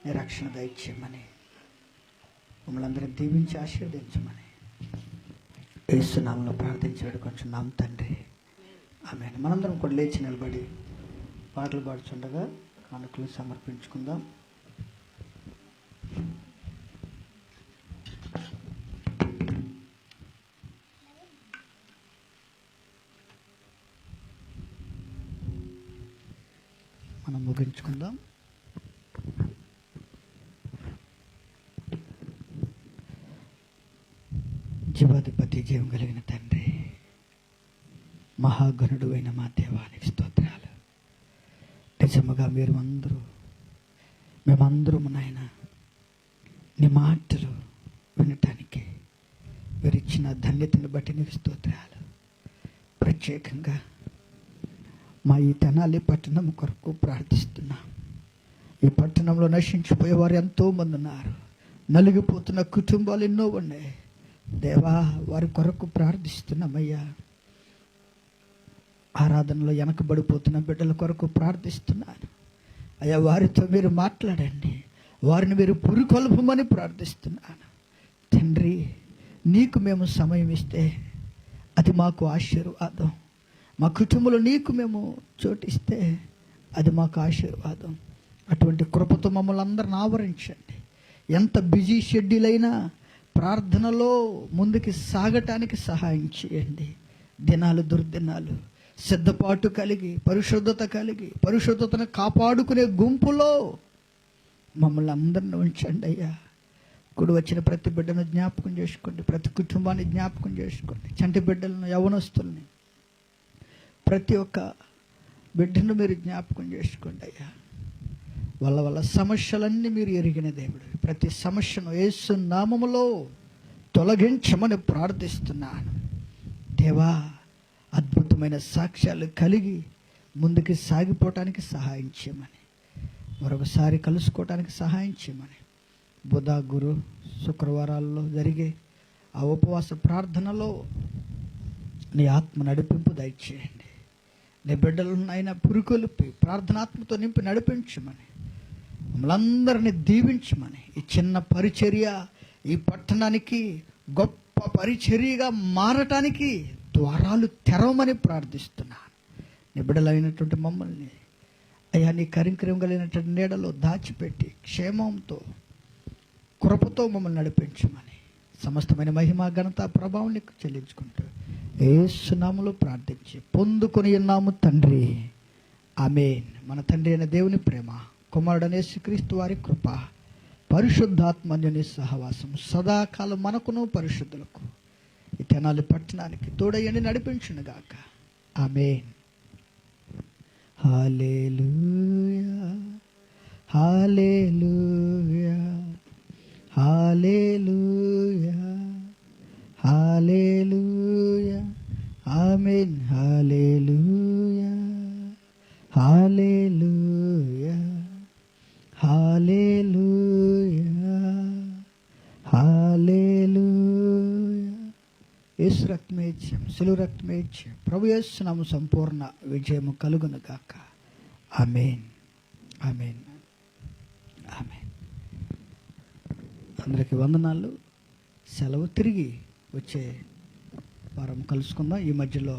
నీ రక్షణ దయచేయమని, మమ్మల్ని అందరినీ దీవించి ఆశీర్వదించమని యేసునామములో ప్రార్థించి వేడుకొంచున్నాం తండ్రి, ఆమేన్. మనందరం కూడా లేచి నిలబడి పాటలు పాడుచుండగా కానుకలు సమర్పించుకుందాం. మనం ముగించుకుందాం. జీవాధిపతి, జీవం కలిగిన తండ్రి, మహాగణుడు అయిన మా దేవానికి స్తోత్రాలు. నిజముగా మేమందరూ నాయన నీ మాటలు వినటానికి మీరు ఇచ్చిన ధన్యతను బట్టి నీకు స్తోత్రాలు. ప్రత్యేకంగా మా ఈ తెనాలి పట్టణం కొరకు ప్రార్థిస్తున్నాం. ఈ పట్టణంలో నశించిపోయే వారు ఎంతోమంది ఉన్నారు. నలిగిపోతున్న కుటుంబాలు ఎన్నో ఉన్నాయి. దేవా, వారి కొరకు ప్రార్థిస్తున్నామయ్యా. ఆరాధనలో వెనకబడిపోతున్న బిడ్డల కొరకు ప్రార్థిస్తున్నాను అయ్యా. వారితో మీరు మాట్లాడండి, వారిని మీరు పురికొల్పమని ప్రార్థిస్తున్నాను తండ్రి. నీకు మేము సమయం ఇస్తే అది మాకు ఆశీర్వాదం. మా కుటుంబంలో నీకు మేము చోటిస్తే అది మాకు ఆశీర్వాదం. అటువంటి కృపతో మమ్మల్ని అందరిని ఆవరించండి. ఎంత బిజీ షెడ్యూల్ అయినా ప్రార్థనలో ముందుకు సాగటానికి సహాయం చేయండి. దినాలు దుర్దినాలు సిద్ధపాటు కలిగి పరిశుద్ధతను కాపాడుకునే గుంపులో మమ్మల్ని అందరిని ఉంచండి అయ్యా. కుడి వచ్చిన ప్రతి బిడ్డను జ్ఞాపకం చేసుకోండి, ప్రతి కుటుంబాన్ని జ్ఞాపకం చేసుకోండి. చంటి బిడ్డలను, యవనస్తుల్ని, ప్రతి ఒక్క బిడ్డను మీరు జ్ఞాపకం చేసుకోండి అయ్యా. వాళ్ళ సమస్యలన్నీ మీరు ఎరిగిన దేవుడు. ప్రతి సమస్యను యేసు నామములో తొలగించమని ప్రార్థిస్తున్నాను. దేవా, అద్భుతమైన సాక్ష్యాలు కలిగి ముందుకు సాగిపోవటానికి సహాయం చేయమని, మరొకసారి కలుసుకోవటానికి సహాయం చేయమని, బుధ గురు శుక్రవారాల్లో జరిగే ఆ ఉపవాస ప్రార్థనలో నీ ఆత్మ నడిపింపు దయచేయండి. నీ బిడ్డలను అయినా పురుకొలిపి ప్రార్థనాత్మతో నింపి నడిపించమని, మమ్మల్ని అందరినీ దీవించమని, ఈ చిన్న పరిచర్య ఈ పట్టణానికి గొప్ప పరిచర్యగా మారటానికి ద్వారాలు తెరవమని ప్రార్థిస్తున్నాను. నీ బిడ్డలైనటువంటి మమ్మల్ని అయ్యా నీ కరింకరం కలిగినటువంటి నీడలో దాచిపెట్టి క్షేమంతో కృపతో మమ్మల్ని నడిపించమని, సమస్తమైన మహిమ ఘనత ప్రభావం నీకు చెల్లించుకుంటూ యేసు నామములో ప్రార్థించి పొందుకొని ఉన్నాము తండ్రి, ఆమేన్. మన తండ్రి అయిన దేవుని ప్రేమ, కుమారుడైన యేసుక్రీస్తు వారి కృప, పరిశుద్ధాత్మన్యుని సహవాసం సదాకాలం మనకును పరిశుద్ధులకు ఈ తెనాలి పట్టణానికి తోడయ్యండి నడిపించునుగాక. ఆమేన్. హల్లెలూయా, హల్లెలూయా, హల్లెలూయా, హల్లెలూయా, ఆమేన్. హల్లెలూయా, హల్లెలూయా, హల్లెలూయా, హల్లెలూయా. యేసు రక్తమే జయం, సిలువ రక్తమే జయం. ప్రభు యేసు నామమున సంపూర్ణ విజయము కలుగును గాక. ఆమేన్, ఆమేన్, ఆమేన్. అందరికీ వందనాలు. సెలవు. తిరిగి వచ్చే వారం కలుసుకుందాం. ఈ మధ్యలో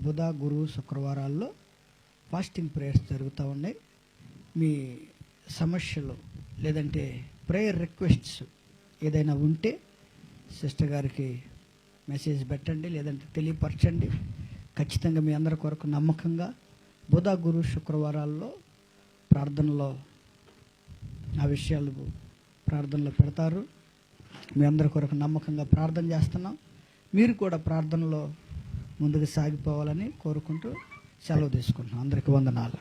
బుధ గురు శుక్రవారాల్లో ఫాస్టింగ్ ప్రేయర్స్ జరుగుతూ ఉన్నాయి. మీ సమస్యలు లేదంటే ప్రేయర్ రిక్వెస్ట్స్ ఏదైనా ఉంటే సిస్టర్ గారికి మెసేజ్ పెట్టండి, లేదంటే తెలియపరచండి. ఖచ్చితంగా మీ అందరి కొరకు నమ్మకంగా బుధ గురు శుక్రవారాల్లో ప్రార్థనలో ఆ విషయాలు ప్రార్థనలో పెడతారు. మీ అందరి కొరకు నమ్మకంగా ప్రార్థన చేస్తున్నాం. మీరు కూడా ప్రార్థనలో ముందుకు సాగిపోవాలని కోరుకుంటూ సెలవు తీసుకుంటున్నాం. అందరికీ వందనాలు.